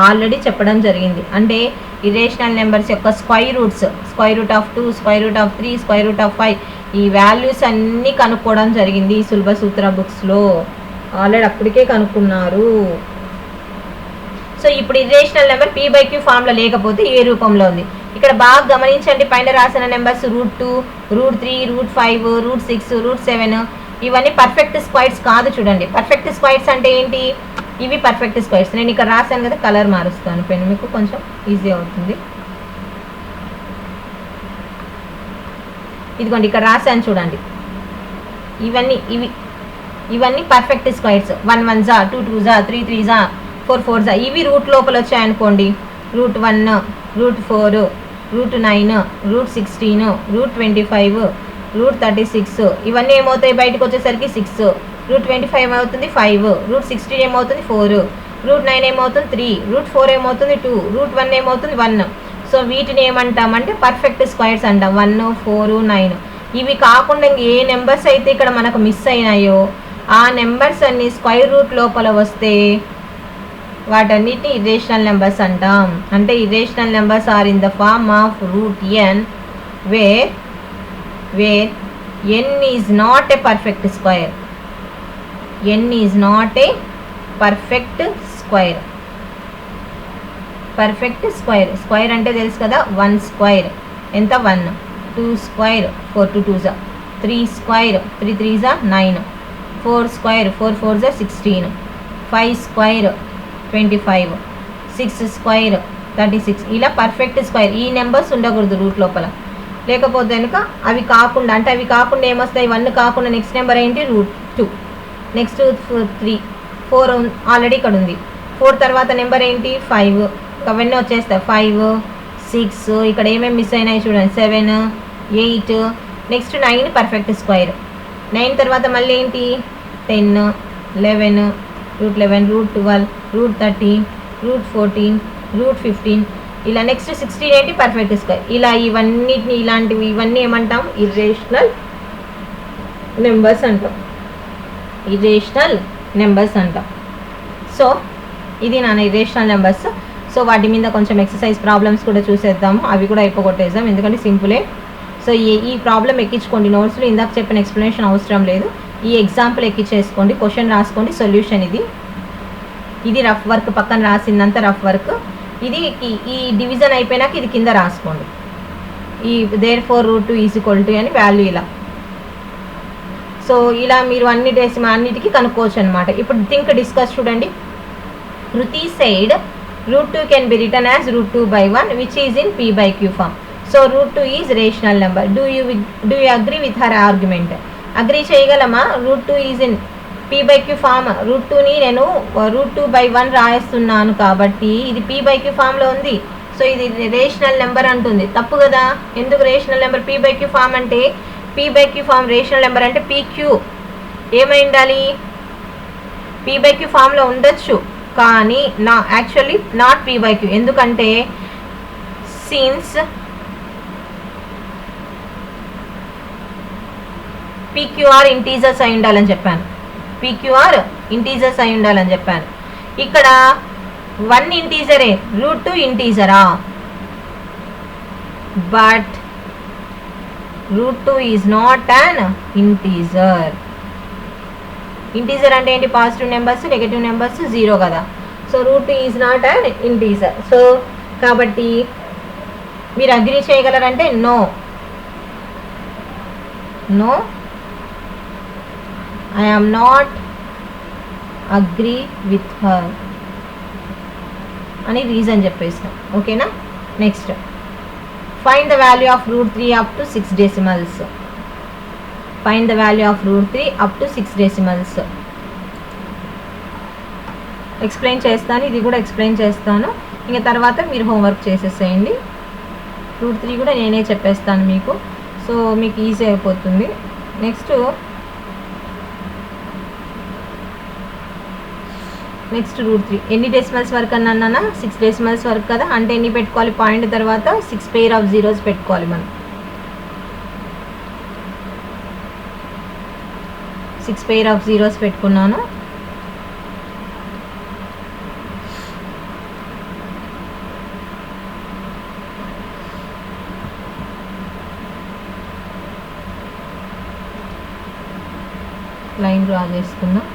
ఆల్రెడీ చెప్పడం జరిగింది. అంటే ఇర్రేషనల్ నెంబర్స్ యొక్క స్క్వైర్ రూట్స్, √2, √3, √5 ఈ వాల్యూస్ అన్నీ కనుక్కోవడం జరిగింది ఈ సులభసూత్ర బుక్స్లో. ఆల్రెడీ అప్పటికే కనుక్కున్నారు. సో ఇప్పుడు ఇర్రేషనల్ నెంబర్ p/q ఫామ్లో లేకపోతే ఏ రూపంలో ఉంది? ఇక్కడ బాగా గమనించండి, పైన రాసిన నెంబర్స్ √2, √3, √5, √6, √7 ఇవన్నీ పర్ఫెక్ట్ స్క్వైర్స్ కాదు. చూడండి, పర్ఫెక్ట్ స్క్వైర్స్ అంటే ఏంటి? ఇవి పర్ఫెక్ట్ స్క్వైర్స్. నేను ఇక్కడ రాశాను కదా, కలర్ మారుస్తాను పెన్, మీకు కొంచెం ఈజీ అవుతుంది. ఇదిగోండి ఇక్కడ రాశాను చూడండి, ఇవన్నీ పర్ఫెక్ట్ స్క్వైర్స్. 1 1 జా, 2 2 జా, 3 3 జా, 4 4 జా. ఇవి రూట్ లోపల వచ్చాయనుకోండి, √1, √4, √9, √16, √25, √36 ఇవన్నీ ఏమవుతాయి? బయటకు వచ్చేసరికి 6, √25 ఏమవుతుంది? 5, √16 ఏమవుతుంది? 4, √9 ఏమవుతుంది? 3, √4 ఏమవుతుంది? 2, √1 ఏమవుతుంది? 1. సో వీటిని ఏమంటామంటే పర్ఫెక్ట్ స్క్వేర్స్ అంటాం. 1, 4, 9. ఇవి కాకుండా ఏ నెంబర్స్ అయితే ఇక్కడ మనకు మిస్ అయినాయో ఆ నెంబర్స్ అన్ని స్క్వేర్ రూట్ లోపల వస్తే వాటన్నిటిని ఇర్రేషనల్ నెంబర్స్ అంటాం. అంటే irrational numbers are in the form of root n where n is not a perfect square. n is not a perfect square. Perfect square, square అంటే తెలుసు కదా, 1 స్క్వేర్ ఎంత 1, 2 స్క్వేర్ 4 2 2 జా 3 స్క్వేర్ 3 3 జా 9, 4 స్క్వేర్ 4 4 జా 16, 5 స్క్వేర్ 25, 6 స్క్వేర్ 36. ఇలా పర్ఫెక్ట్ స్క్వేర్. ఈ నెంబర్స్ ఉండకూడదు రూట్ లోపల. లేకపోతే కనుక అవి కాకుండా, అంటే అవి కాకుండా ఏమొస్తాయి, 1 కాకుండా నెక్స్ట్ నెంబర్ ఏంటి రూట్ 2, నెక్స్ట్ 3, 4 ఆల్రెడీ ఇక్కడ ఉంది. 4 తర్వాత నెంబర్ ఏంటి 5, అవన్నీ వచ్చేస్తాయి. 5 6 ఇక్కడ ఏమేమి మిస్ అయినాయి చూడండి, 7 8, నెక్స్ట్ 9 పర్ఫెక్ట్ స్క్వేర్. 9 తర్వాత మళ్ళీ ఏంటి 10 11 root 11 root 12 root 13 root 14 root 15. ఇలా నెక్స్ట్ 16 ఏంటి పర్ఫెక్ట్ స్క్వేర్. ఇలా ఇవన్నిటిని ఇలాంటివి ఇవన్నీ ఏమంటాం ఇర్రేషనల్ నెంబర్స్ అంటాం. ఇర్రేషనల్ నెంబర్స్ అంటాం. సో ఇది నా ఇర్రేషనల్ నెంబర్స్. సో వాటి మీద కొంచెం ఎక్సర్సైజ్ ప్రాబ్లమ్స్ కూడా చూసేద్దాము. అవి కూడా అయిపోగొట్టేద్దాం, ఎందుకంటే సింపులే. సో ఈ ప్రాబ్లం ఎక్కించుకోండి నోట్స్లో. ఇందాక చెప్పిన ఎక్స్ప్లెనేషన్ అవసరం లేదు. ఈ ఎగ్జాంపుల్ ఎక్కించేసుకోండి, క్వశ్చన్ రాసుకోండి, సొల్యూషన్ ఇది రఫ్ వర్క్, పక్కన రాసిందంత రఫ్ వర్క్. ఇది ఈ డివిజన్ అయిపోయినాక ఇది కింద రాసుకోండి. ఈ therefore root 2 is equal to అని వాల్యూ ఇలా. సో ఇలా మీరు అన్నిటికీ కనుక్కోవచ్చు అనమాట. ఇప్పుడు థింక్ డిస్కస్ చూడండి. కృతి side root 2 can be written as root 2 by 1 which is in p by q form. So root 2 is rational number. Do you agree with her argument? Agree చేయగలమా? root 2 is in p by q form. root 2ని నేను root 2 by 1 రాస్తున్నాను కాబట్టి ఇది p by q ఫామ్లో ఉంది. సో ఇది రేషనల్ నెంబర్ అంటుంది. తప్పు కదా. ఎందుకు rational number? p by q form అంటే p by q form rational number అంటే pq ఏమై ఉండాలి? p by q ఫామ్లో ఉండొచ్చు, కానీ actually not p by q. ఎందుకంటే సిన్స్ pqr ఇంటీజర్స్ అయి ఉండాలని చెప్పాను. pqr ఇంటీజర్స్ అయి ఉండాలని చెప్పాను. ఇక్కడ 1 ఇంటీజరే, రూట్ 2 ఇంటీజరా, but root 2 is not an integer. Integer అంటే ఏంటి? పాజిటివ్ నెంబర్స్, నెగటివ్ నెంబర్స్, 0 కదా. So root 2 is not an integer. So కాబట్టి మీరు అగ్రీ చేయగలరంటే no I am not agree with her అని రీజన్ చెప్పేస్తాం. ఓకేనా? Next find the value of root 3 up to 6 decimals. Find the value of root 3 up to 6 decimals. Explain చేస్తాను, ఇది కూడా ఎక్స్ప్లెయిన్ చేస్తాను. ఇంకా తర్వాత మీరు హోంవర్క్ చేసేసేయండి. రూట్ 3 కూడా నేనే చెప్పేస్తాను మీకు, సో మీకు ఈజీ అయిపోతుంది. నెక్స్ట్ రూట్ 3 ఎన్ని డెసిమల్స్ వరకు అన్నా? 6 డెసిమల్స్ వరకు కదా. అంటే ఎన్ని పెట్టుకోవాలి? పాయింట్ తర్వాత 6 పెయిర్ ఆఫ్ జీరోస్ పెట్టుకోవాలి మనం. 6 పెయిర్ ఆఫ్ జీరోస్ పెట్టుకున్నాను. లైన్ డ్రా చేసుకుందాం.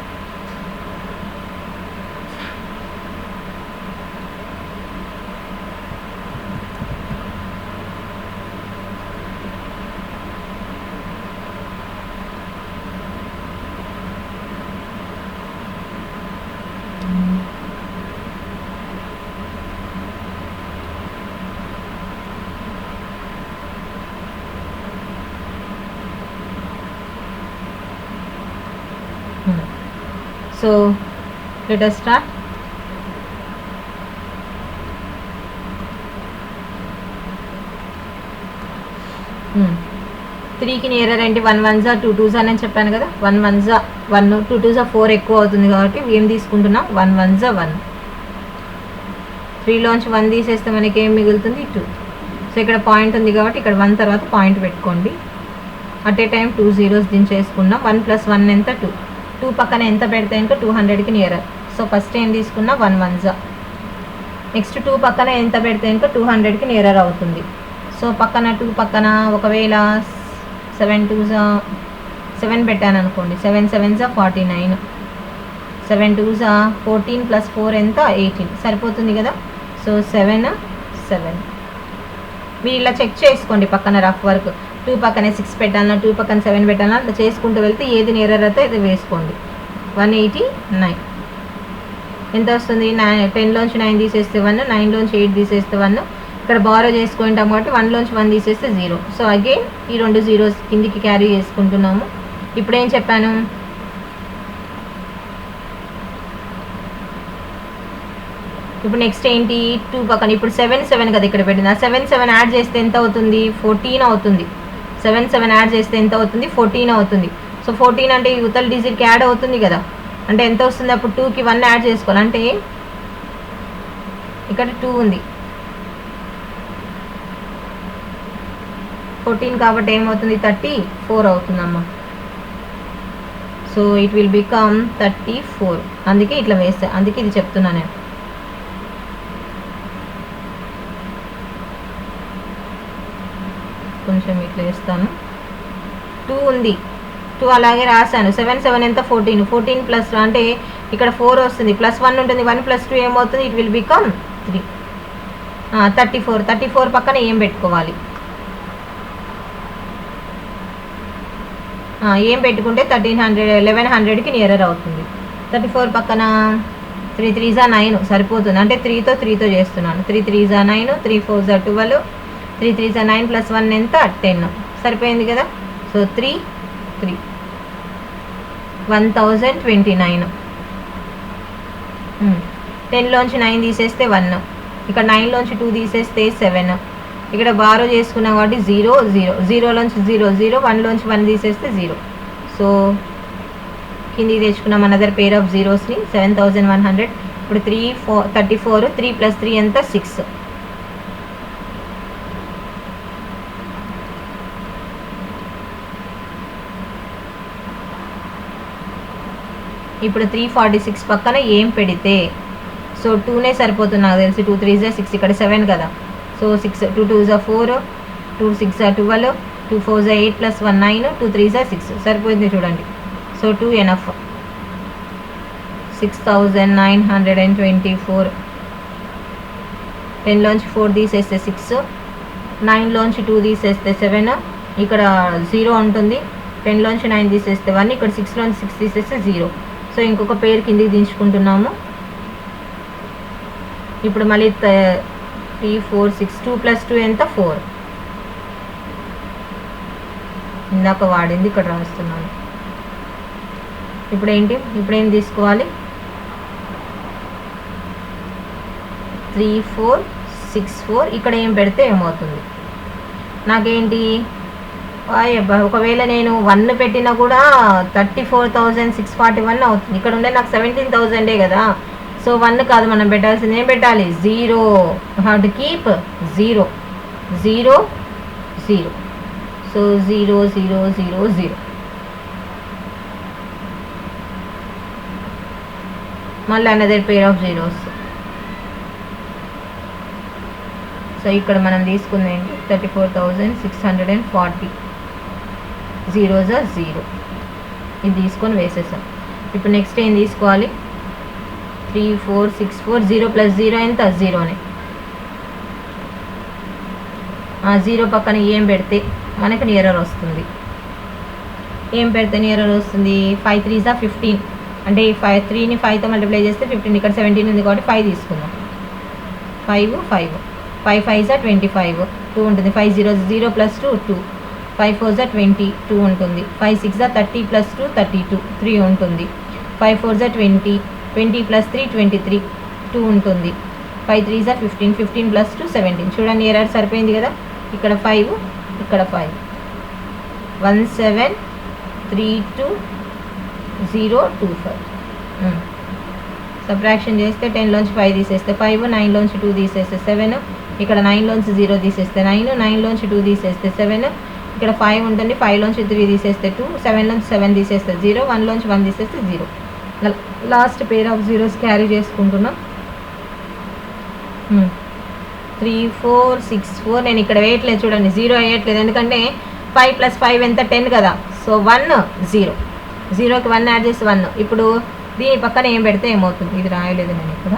So let us start. త్రీకి నియరర్ ఏంటి? 1 1 2 2 అని చెప్పాను కదా. 1 1 1 2 2 4 ఎక్కువ అవుతుంది కాబట్టి ఏం తీసుకుంటున్నాం? 1 1 1. 3లోంచి 1 తీసేస్తే మనకి ఏం మిగులుతుంది? 2. సో ఇక్కడ పాయింట్ ఉంది కాబట్టి ఇక్కడ 1 తర్వాత పాయింట్ పెట్టుకోండి. At a time 2 zeros దించేసుకున్నాం. 1 + 1 ఎంత 2. 2 పక్కన ఎంత పెడితే ఇంకా 200కి నియరర్. సో ఫస్ట్ ఏం తీసుకున్నా 1 1s. నెక్స్ట్ 2 పక్కన ఎంత పెడితే ఇంకా 200కి నియరర్ అవుతుంది. సో పక్కన 2 పక్కన ఒకవేళ 7 2s 7 పెట్టాను అనుకోండి. 7 7s 49. 7 2s 14 + 4 ఎంత 18 సరిపోతుంది కదా. సో 7 7. మీరు ఇలా చెక్ చేసుకోండి పక్కన రఫ్ వర్క్. 2 పక్కన 6 పెట్టాలన్నా 2 పక్కన 7 పెట్టాలన్నా అట్లా చేసుకుంటూ వెళ్తే ఏది నియరర్ అయితే ఇది వేసుకోండి. 189 ఎంత వస్తుంది? 10లోంచి 9 తీసేస్తే 1, 9లోంచి 8 తీసేస్తే 1. ఇక్కడ బారో చేసుకుంటాం కాబట్టి 1లోంచి 1 తీసేస్తే 0. సో అగైన్ ఈ 2 zeros కిందికి క్యారీ చేసుకుంటున్నాము. ఇప్పుడు ఏం చెప్పాను? ఇప్పుడు నెక్స్ట్ ఏంటి? 2 పక్కన ఇప్పుడు 7 7 కదా ఇక్కడ పెట్టింది. ఆ 7 7 యాడ్ చేస్తే ఎంత అవుతుంది? 14 అవుతుంది. 7 7 యాడ్ చేస్తే ఎంత అవుతుంది? 14 అవుతుంది. సో 14 అంటే ఈ ఉతల డిజిట్కి యాడ్ అవుతుంది కదా. అంటే ఎంత వస్తుంది? అప్పుడు 2కి 1 యాడ్ చేసుకోవాలి. అంటే ఇక్కడ 2 ఉంది, 14 కాబట్టి ఏమవుతుంది? 34 అవుతుందమ్మా. So it will become 34. అందుకే ఇట్లా వేస్తా, అందుకే ఇది చెప్తున్నా నేను. కొంచెం ఇట్లా వేస్తాను. 2 ఉంది, 2 అలాగే రాశాను. 7 7 ఎంత? 14. 14 ప్లస్ అంటే ఇక్కడ 4 వస్తుంది, ప్లస్ 1 ఉంటుంది. 1 + 2 ఏమవుతుంది? It will become 3. 34. 34 పక్కన ఏం పెట్టుకోవాలి? ఏం పెట్టుకుంటే 1300 1100కి నియరర్ అవుతుంది. 34 పక్కన 3 3s 9 సరిపోతుంది. అంటే 3తో 3తో చేస్తున్నాను. 3 3s 9, 3 4s 12, 3 3s 9 + 1 ఎంత? 10 సరిపోయింది కదా. సో 3 3 1029. 10లోంచి 9 తీసేస్తే 1, ఇక్కడ 9లోంచి 2 తీసేస్తే 7. ఇక్కడ బారో చేసుకున్నాం కాబట్టి 0 0, 0లోంచి 0 0, 1లోంచి 1 తీసేస్తే 0. సో కిందికి తెచ్చుకున్నాం అనదర్ పేర్ ఆఫ్ జీరోస్ని 7100. ఇప్పుడు 34 3 + 3 ఎంత? 6. ఇప్పుడు 346 పక్కన ఏం పెడితే సో 2నే సరిపోతుంది నాకు తెలిసి. 2 3s 6, ఇక్కడ 7 కదా. సో 6 2 2s 4, 2 6 12, 2 4s 8 + 1 9, 2 3s 6 సరిపోయింది చూడండి. So 2 enough. 6924. 10లోంచి 4 తీసేస్తే 6, 9లోంచి 2 తీసేస్తే 7, ఇక్కడ 0 ఉంటుంది. 10లోంచి 9 తీసేస్తే 1, ఇక్కడ 6లోంచి 6 తీసేస్తే 0. సో ఇంకొక పేరు కిందికి దించుకుంటున్నాము. ఇప్పుడు మళ్ళీ 3 4 6, 2 + 2 ఎంత? 4. ఇందాక వాడింది ఇక్కడ రాస్తున్నాను. ఇప్పుడు ఏంటి? ఇప్పుడు ఏం తీసుకోవాలి? 3 4 6 4. ఇక్కడ ఏం పెడితే ఏమవుతుంది? నాకేంటి ఒకవేళ నేను 1 పెట్టినా కూడా 34,641 అవుతుంది. ఇక్కడ ఉండే నాకు 17,000 కదా. సో 1 కాదు మనం పెట్టాల్సింది, ఏం పెట్టాలి? 0. Have to keep 0 0 0. సో 0 0 0 0. మళ్ళీ another pair of zeros. So ఇక్కడ మనం తీసుకుంది ఏంటి? 34,640. 0s 0. ఇది తీసుకొని వేసేసాం. ఇప్పుడు నెక్స్ట్ ఏం తీసుకోవాలి? 3 4 6 4. 0 + 0 ఎంత? 0నే. 0 పక్కన ఏం పెడితే మనకు నియరర్ వస్తుంది? ఏం పెడితే నియరర్ వస్తుంది? 5 3s 15. అంటే 3ని 5తో మల్టిప్లై చేస్తే 15. ఇక్కడ 17 ఉంది కాబట్టి 5 తీసుకుందాం. 5 5 5 5s 25. 2 ఉంటుంది. 5 0 0 + 2 2. 5 4s 20 2 ఉంటుంది. 5 6s 30 + 2 32 3 ఉంటుంది. 5 4s 20 20 + 3 23 2 ఉంటుంది. 5 3s 15 15 + 2 17. చూడండి ఎర్రర్ సరిపోయింది కదా. ఇక్కడ 5 ఇక్కడ 5. 1732 సబ్ట్రాక్షన్ చేస్తే 10లోంచి 5 తీసేస్తే 5, 9లోంచి 2 తీసేస్తే 7, ఇక్కడ 9లోంచి 0 తీసేస్తే 9, 9లోంచి 2 తీసేస్తే 7, ఇక్కడ 5 ఉంటుంది, 5లోంచి 3 తీసేస్తే 2, 7లోంచి 7 తీసేస్తే 0, 1లోంచి 1 తీసేస్తే 0. Last pair of zeros carry చేసుకుంటున్నాం. 3, 4, 6, 4. నేను ఇక్కడ వేయట్లేదు చూడండి, 0 వేయట్లేదు, ఎందుకంటే 5 + 5 ఎంత 10 కదా. సో 1, 0, 0కి 1 యాడ్ చేసి 1. ఇప్పుడు దీని పక్కన ఏం పెడితే ఏమవుతుంది, ఇది రాయలేదు నేను ఇక్కడ.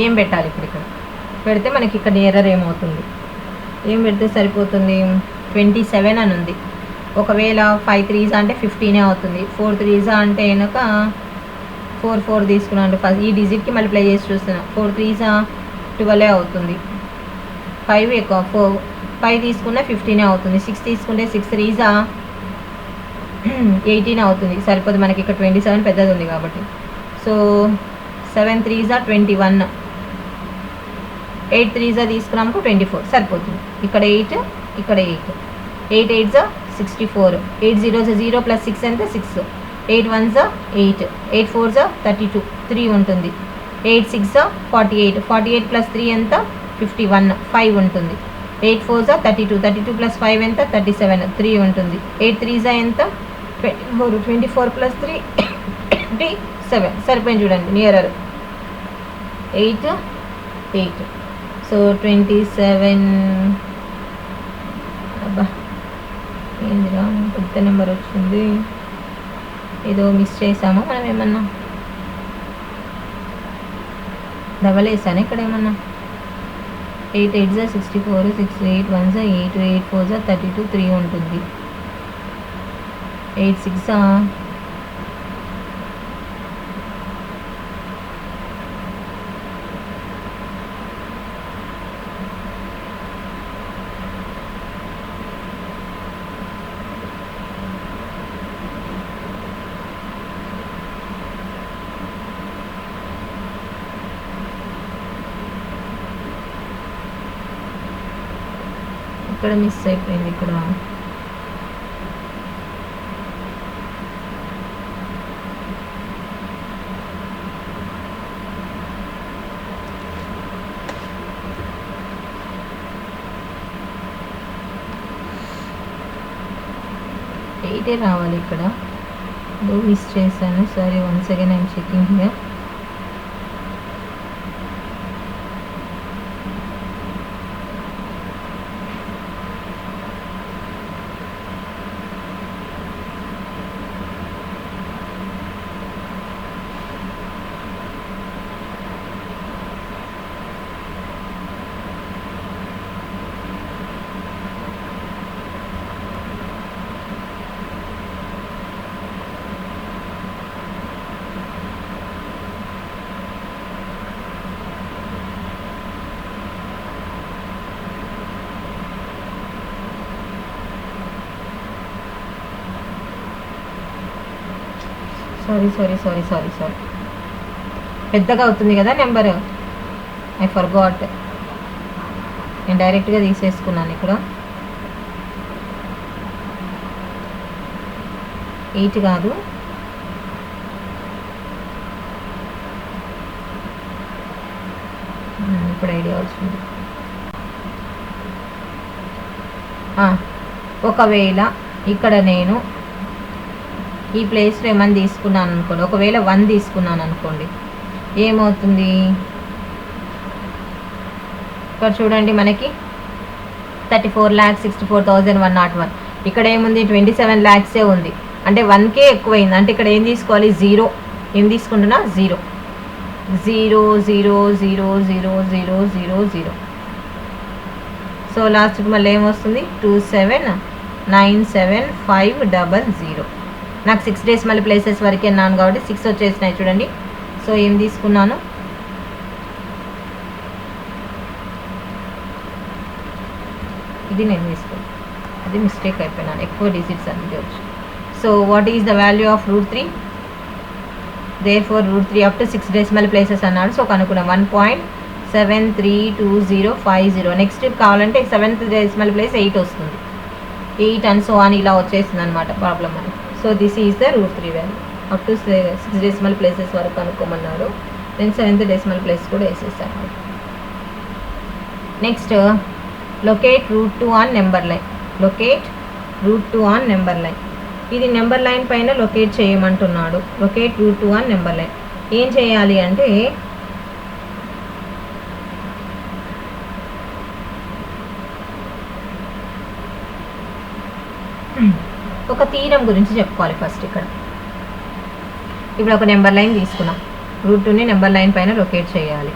ఏం పెట్టాలి ఇప్పుడు, ఇక్కడ పెడితే మనకి ఇక్కడ ఎర్రర్ ఏమవుతుంది, ఏం పెడితే సరిపోతుంది, 27 అని ఉంది. ఒకవేళ 5 3s అంటే 15 అవుతుంది, 4 3s అంటే కనుక 4 4 తీసుకున్నాను. ఫస్ట్ ఈ డిజిట్కి మల్టిప్లై చేసి చూస్తున్నా, 4 3s 12 అవుతుంది. 5 ఎక్కువ, 5 తీసుకున్న 15 అవుతుంది. 6 తీసుకుంటే 6 3s 18 అవుతుంది. సరిపోదు మనకి, ఇక్కడ 27 పెద్దది ఉంది కాబట్టి. సో 7 3s 21, 8 3s తీసుకున్నాము 24 సరిపోతుంది. ఇక్కడ 8, ఇక్కడ 8, 8 8s 64, 8 0s 0 + 6 ఎంత 6, 8 1s 8, 8 4s 32, 3 ఉంటుంది. 8 6 48, 48 + 3 ఎంత 51, 5 ఉంటుంది. 8 4s 32, 32 + 5 ఎంత 37, 3 ఉంటుంది. 8 3s ఎంత 24, 24 + 3 27 సరిపోయింది చూడండి, నియరర్ 8 8. సో 27. అబ్బా ఏందిరా పెద్ద నెంబర్ వచ్చింది, ఏదో మిస్ చేసాము మనం, ఏమన్నా డబల్ వేసాను ఇక్కడ ఏమన్నా. 8 8s 64, 6 8 1s 8, 8 4s 32, 3 ఉంటుంది. 8 6 ఇక్కడ మిస్ అయిపోయింది. ఇక్కడ ఎయిటే రావాలి, ఇక్కడ మిస్ చేశాను. సరే, once again I'm checking here. Sorry పెద్దగా అవుతుంది కదా నెంబర్, ఐ ఫర్గాట్. నేను డైరెక్ట్గా తీసేసుకున్నాను. ఇక్కడ 8 కాదు, ఇప్పుడు ఐడియా వచ్చింది. ఒకవేళ ఇక్కడ నేను ఈ ప్లేస్లో ఏమని తీసుకున్నాను అనుకోండి, ఒకవేళ 1 తీసుకున్నాను అనుకోండి, ఏమవుతుంది, ఇక్కడ చూడండి మనకి 34,64,101. ఇక్కడ ఏముంది 27 lakhs ఉంది, అంటే 1K ఎక్కువైంది. అంటే ఇక్కడ ఏం తీసుకోవాలి, 0. ఏం తీసుకుంటున్నా, 0 0 0 0 0 0 0 0. సో లాస్ట్కి మళ్ళీ ఏమొస్తుంది, 2797,500. నాకు 6 days మళ్ళీ ప్లేసెస్ వరకే అన్నాను కాబట్టి 6 వచ్చేసినాయి చూడండి. సో ఏం తీసుకున్నాను, ఇది నేను తీసుకున్నాను, అది మిస్టేక్ అయిపోయినాను, ఎక్కువ డిజిట్స్ అనేది వచ్చి. So what is the value of √3? Therefore √3 up to 6 decimal places అన్నాడు. సో కనుక్కున్నాం 1.732050. నెక్స్ట్ కావాలంటే 7th డెసిమల్ ప్లేస్ 8 వస్తుంది, 8 అండ్ సో అని ఇలా వచ్చేస్తుంది అనమాట ప్రాబ్లం మనకి. So this is the √3 value. Up to 6 decimal places వరకు కనుక్కోమన్నాడు. నేను 7th డెసిమల్ ప్లేస్ కూడా వేసేసాను. Next locate √2 on number line. Locate √2 on number line. ఇది నెంబర్ లైన్ పైన లొకేట్ చేయమంటున్నాడు. Locate √2 on number line. ఏం చేయాలి అంటే ఒక థీరం గురించి చెప్పుకోవాలి ఫస్ట్. ఇక్కడ ఇప్పుడు ఒక నెంబర్ లైన్ తీసుకున్నాం, √2ని నెంబర్ లైన్ పైన లొకేట్ చేయాలి.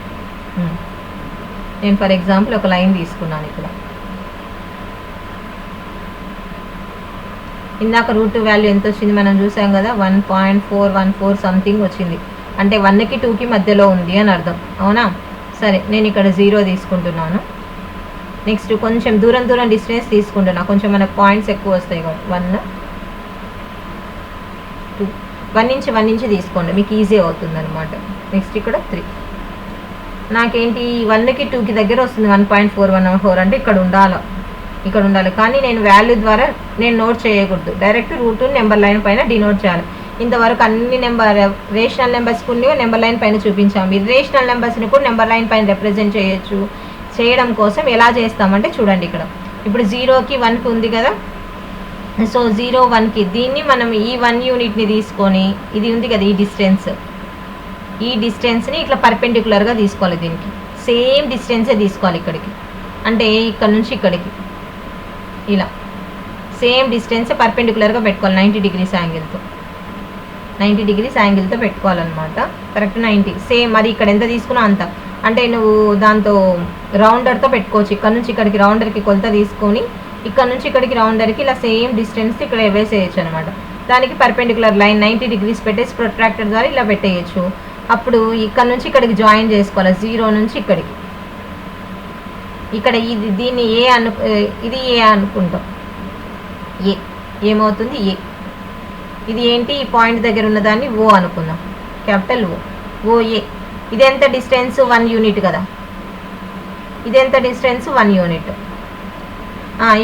నేను ఫర్ ఎగ్జాంపుల్ ఒక లైన్ తీసుకున్నాను. ఇక్కడ ఇందాక √2 వాల్యూ ఎంత వచ్చింది మనం చూసాం కదా, 1.414 సంథింగ్ వచ్చింది. అంటే 1కి 2కి మధ్యలో ఉంది అని అర్థం, అవునా? సరే, నేను ఇక్కడ 0 తీసుకుంటున్నాను. నెక్స్ట్ కొంచెం దూరం డిస్టెన్స్ తీసుకుంటున్నా, కొంచెం మనకు పాయింట్స్ ఎక్కువ వస్తాయి కదా. 1 నుంచి తీసుకోండి, మీకు ఈజీ అవుతుంది అనమాట. నెక్స్ట్ ఇక్కడ 3. నాకేంటి 1కి 2కి దగ్గర వస్తుంది 1.414, అంటే ఇక్కడ ఉండాలి. కానీ నేను వాల్యూ ద్వారా నేను నోట్ చేయకూడదు, డైరెక్ట్ √2 నెంబర్ లైన్ పైన డినోట్ చేయాలి. ఇంతవరకు అన్ని రేషనల్ నెంబర్స్కి నెంబర్ లైన్ పైన చూపించాము. ఇర్రేషనల్ నెంబర్స్ని కూడా నెంబర్ లైన్ పైన రిప్రజెంట్ చేయొచ్చు. చేయడం కోసం ఎలా చేస్తామంటే చూడండి, ఇక్కడ ఇప్పుడు 0కి 1కి ఉంది కదా. సో 0, 1కి దీన్ని మనం ఈ 1 యూనిట్ని తీసుకొని, ఇది ఉంది కదా ఈ డిస్టెన్స్ని ఇట్లా పర్పెండిక్యులర్గా తీసుకోవాలి. దీనికి సేమ్ డిస్టెన్సే తీసుకోవాలి ఇక్కడికి, అంటే ఇక్కడ నుంచి ఇక్కడికి ఇలా సేమ్ డిస్టెన్స్ పర్పెండిక్యులర్గా పెట్టుకోవాలి. 90 degrees యాంగిల్తో పెట్టుకోవాలన్నమాట. Correct 90 same. మరి ఇక్కడ ఎంత తీసుకున్నా అంత, అంటే నువ్వు దాంతో రౌండర్తో పెట్టుకోవచ్చు. ఇక్కడ నుంచి ఇక్కడికి రౌండర్కి కొలత తీసుకొని ఇక్కడ నుంచి ఇక్కడికి రౌండర్కి ఇలా సేమ్ డిస్టెన్స్ ఇక్కడ వేసేయచ్చు అనమాట. దానికి పర్పెండిక్యులర్ లైన్ 90 degrees పెట్టేసి ప్రొట్రాక్టర్ ద్వారా ఇలా పెట్టేయచ్చు. అప్పుడు ఇక్కడ నుంచి ఇక్కడికి జాయిన్ చేసుకోవాలి. 0 నుంచి ఇక్కడికి. ఇక్కడ దీన్ని ఇది ఏ అనుకుంటాం. ఏమవుతుంది ఏ. ఇది ఏంటి, ఈ పాయింట్ దగ్గర ఉన్నదాన్ని ఓ అనుకుందాం, క్యాపిటల్ ఓఏ. ఇది ఎంత డిస్టెన్స్, 1 యూనిట్ కదా. ఇది ఎంత డిస్టెన్స్, 1 యూనిట్.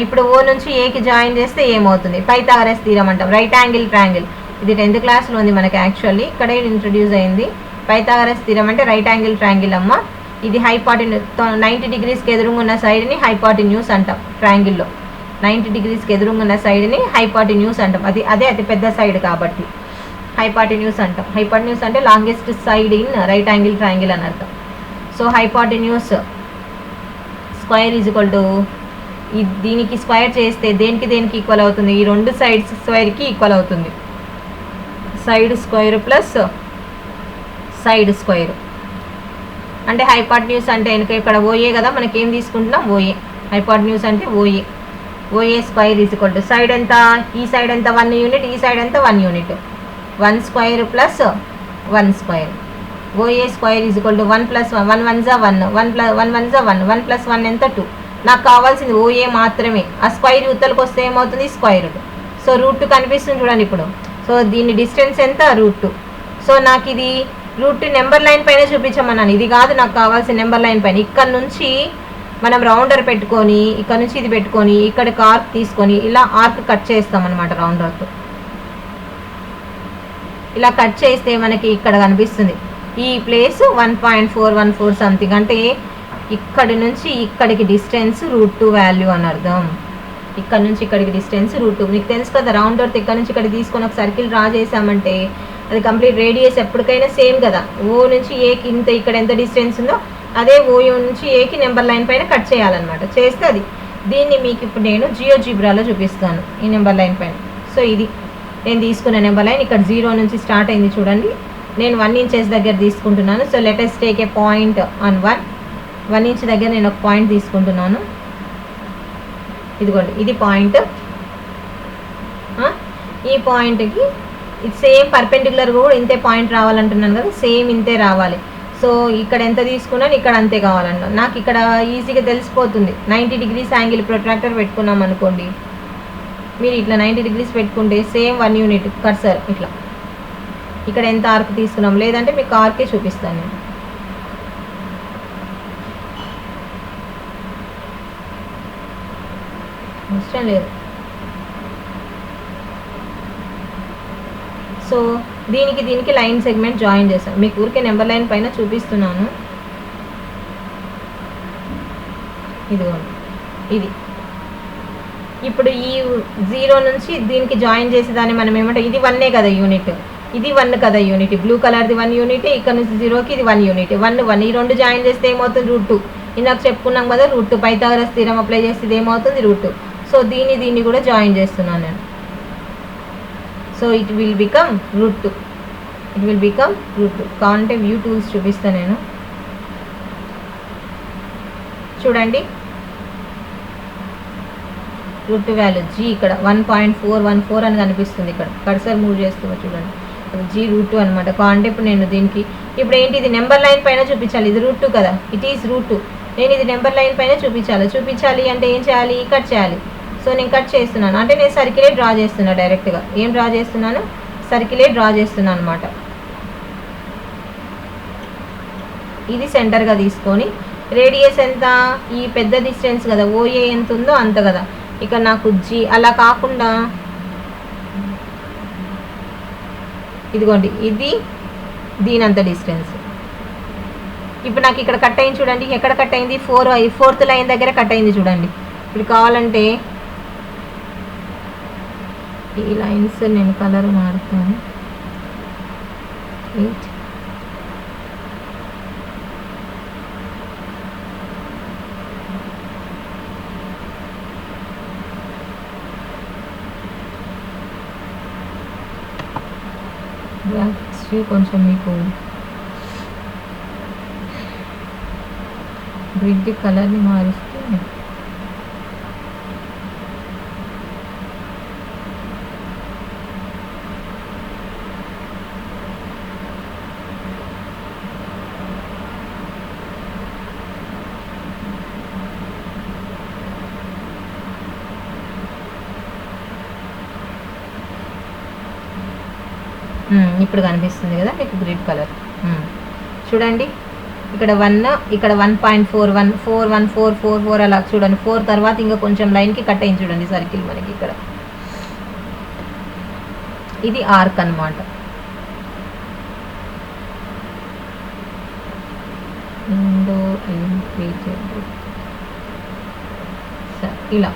ఇప్పుడు ఓ నుంచి ఏకి జాయిన్ చేస్తే ఏమవుతుంది, పైథాగరస్ థీరం అంటాం. రైట్ యాంగిల్ ట్రయాంగిల్, ఇది 10th క్లాస్లో ఉంది మనకి. యాక్చువల్లీ ఇక్కడే ఇంట్రడ్యూస్ అయింది. పైథాగరస్ థీరం అంటే రైట్ యాంగిల్ ట్రయాంగిల్ అమ్మ. ఇది హైపాటిన్యూస్, 90 degreesకి ఎదురుగా ఉన్న సైడ్ని హైపాటిన్యూస్ అంటాం. ట్రయాంగిల్లో 90 degreesకి ఎదురుగా ఉన్న సైడ్ని హైపాటిన్యూస్ అంటాం. అదే అతి పెద్ద సైడ్ కాబట్టి హైపాటిన్యూస్ అంటాం. హైపాటిన్యూస్ అంటే longest side in right angle triangle అని అర్థం. So hypotenuse square is equal to, దీనికి స్క్వైర్ చేస్తే దేనికి ఈక్వల్ అవుతుంది, ఈ 2 సైడ్స్ స్క్వైర్కి ఈక్వల్ అవుతుంది. Side square plus side square. అంటే హైపాటిన్యూస్ అంటే ఇక్కడ ఓఏ కదా, మనకి ఏం తీసుకుంటున్నాం ఓఏ. హైపాటిన్యూస్ అంటే O A square is equal to side ఎంత, ఈ సైడ్ ఎంత 1 యూనిట్, ఈ సైడ్ ఎంత 1 unit. 1 square plus 1 square. OA square is equal to 1 + 1 1 + 1 1 + 1 ఎంత 2. నాకు కావాల్సింది ఓఏ మాత్రమే. ఆ స్క్వైర్ యువతలకు వస్తే ఏమవుతుంది, స్క్వైర్ రూట్. సో √2 కనిపిస్తుంది చూడండి ఇప్పుడు. సో దీని డిస్టెన్స్ ఎంత, √2. సో నాకు ఇది √2 నెంబర్ లైన్ పైన చూపించమన్నాను. ఇది కాదు నాకు కావాల్సిన నెంబర్ లైన్ పైన. ఇక్కడ నుంచి మనం రౌండర్ పెట్టుకొని, ఇక్కడ నుంచి ఇది పెట్టుకొని, ఇక్కడికి ఆర్క్ తీసుకొని ఇలా ఆర్క్ కట్ చేస్తాం అనమాట రౌండర్తో. ఇలా కట్ చేస్తే మనకి ఇక్కడ కనిపిస్తుంది ఈ ప్లేస్ 1.414 సంథింగ్. అంటే ఇక్కడి నుంచి ఇక్కడికి డిస్టెన్స్ √2 వాల్యూ అని అర్థం. ఇక్కడ నుంచి ఇక్కడికి డిస్టెన్స్ √2. మీకు తెలుసు కదా, రౌండర్తో ఇక్కడ నుంచి ఇక్కడికి తీసుకొని ఒక సర్కిల్ డ్రా చేసామంటే అది కంప్లీట్ రేడియస్ ఎప్పటికైనా సేమ్ కదా. ఓ నుంచి ఏకి ఇంత ఇక్కడ ఎంత డిస్టెన్స్ ఉందో అదే ఓ నుంచి ఏకి నెంబర్ లైన్ పైన కట్ చేయాలన్నమాట. చేస్తే అది దీన్ని మీకు ఇప్పుడు నేను జియోజిబ్రాలో చూపిస్తాను ఈ నెంబర్ లైన్ పైన. సో ఇది నేను తీసుకున్న నెంబర్ లైన్ ఇక్కడ 0 నుంచి స్టార్ట్ అయింది చూడండి. నేను 1 inches దగ్గర తీసుకుంటున్నాను. So let us take a point on 1 inch దగ్గర నేను ఒక పాయింట్ తీసుకుంటున్నాను. ఇదిగోండి ఇది పాయింట్. ఈ పాయింట్కి ఇది సేమ్ పర్పెండిక్యులర్ కూడా ఇంతే పాయింట్ రావాలంటున్నాను కదా, సేమ్ ఇంతే రావాలి. సో ఇక్కడ ఎంత తీసుకున్నాను ఇక్కడ అంతే కావాలన్నా. నాకు ఇక్కడ ఈజీగా తెలిసిపోతుంది. 90 degrees యాంగిల్ ప్రొట్రాక్టర్ పెట్టుకున్నాం అనుకోండి, మీరు ఇట్లా 90 degrees పెట్టుకుంటే సేమ్ 1 యూనిట్ కర్సర్ ఇట్లా ఇక్కడ ఎంత ఆర్క్ తీసుకున్నాం, లేదంటే మీకు ఆర్కే చూపిస్తాను నేను. ఇష్టం లేదు. సో దీనికి లైన్ సెగ్మెంట్ జాయిన్ చేస్తాను. మీకు ఊరికే నెంబర్ లైన్ పైన చూపిస్తున్నాను. ఇదిగోండి ఇది. ఇప్పుడు ఈ 0 నుంచి దీనికి జాయిన్ చేసేదాన్ని మనం ఏమంటే ఇది 1 కదా యూనిట్, ఇది 1 కదా యూనిట్, బ్లూ కలర్ది 1 యూనిట్, ఇక్కడ నుంచి 0కి ఇది 1 యూనిట్, 1 ఈ 2 జాయిన్ చేస్తే ఏమవుతుంది √2. ఇందాక చెప్పుకున్నాం కదా √2, పైథాగరస్ థీరం అప్లై చేస్తే ఇది ఏమవుతుంది √2. సో దీన్ని కూడా జాయిన్ చేస్తున్నాను నేను. So it will become √2. It will become √2. కావాలంటే వ్యూ టూల్స్ చూపిస్తాను నేను. చూడండి √2 వాల్యూ G ఇక్కడ 1.414 అని కనిపిస్తుంది. ఇక్కడ కర్సర్ మూవ్ చేస్తున్నా చూడండి, G √2 అనమాట. కావాలంటే ఇప్పుడు నేను దీనికి ఇప్పుడు ఏంటి ఇది నెంబర్ లైన్ పైన చూపించాలి. ఇది √2 కదా, ఇట్ ఈస్ √2. నేను ఇది నెంబర్ లైన్ పైన చూపించాలి అంటే ఏం చేయాలి, కట్ చేయాలి. సో నేను కట్ చేస్తున్నాను అంటే నేను సర్కిలే డ్రా చేస్తున్నాను. డైరెక్ట్గా ఏం డ్రా చేస్తున్నాను, సర్కిలే డ్రా చేస్తున్నాను అనమాట. ఇది సెంటర్గా తీసుకొని రేడియస్ ఎంత, ఈ పెద్ద డిస్టెన్స్ కదా OA ఎంత ఉందో అంత కదా. ఇక నాకు G అలా కాకుండా ఇదిగోండి ఇది దీనంత డిస్టెన్స్. ఇప్పుడు నాకు ఇక్కడ కట్ అయింది చూడండి, ఎక్కడ కట్ అయింది, 4th లైన్ దగ్గర కట్ అయింది చూడండి. ఇప్పుడు కావాలంటే ఈ లైన్స్ నేను కలర్ మారుతాను. 8 కొంచెం మీకు గ్రిడ్ కలర్ని మారిస్తే ఇప్పుడు కనిపిస్తుంది కదా మీకు గ్రిడ్ కలర్. చూడండి ఇక్కడ 1, ఇక్కడ 1.4144 అలా చూడండి. 4 తర్వాత ఇంకా కొంచెం లైన్కి కట్ అయింది చూడండి సర్కిల్ మనకి ఇక్కడ. ఇది ఆర్క్ అనమాట. ఇలా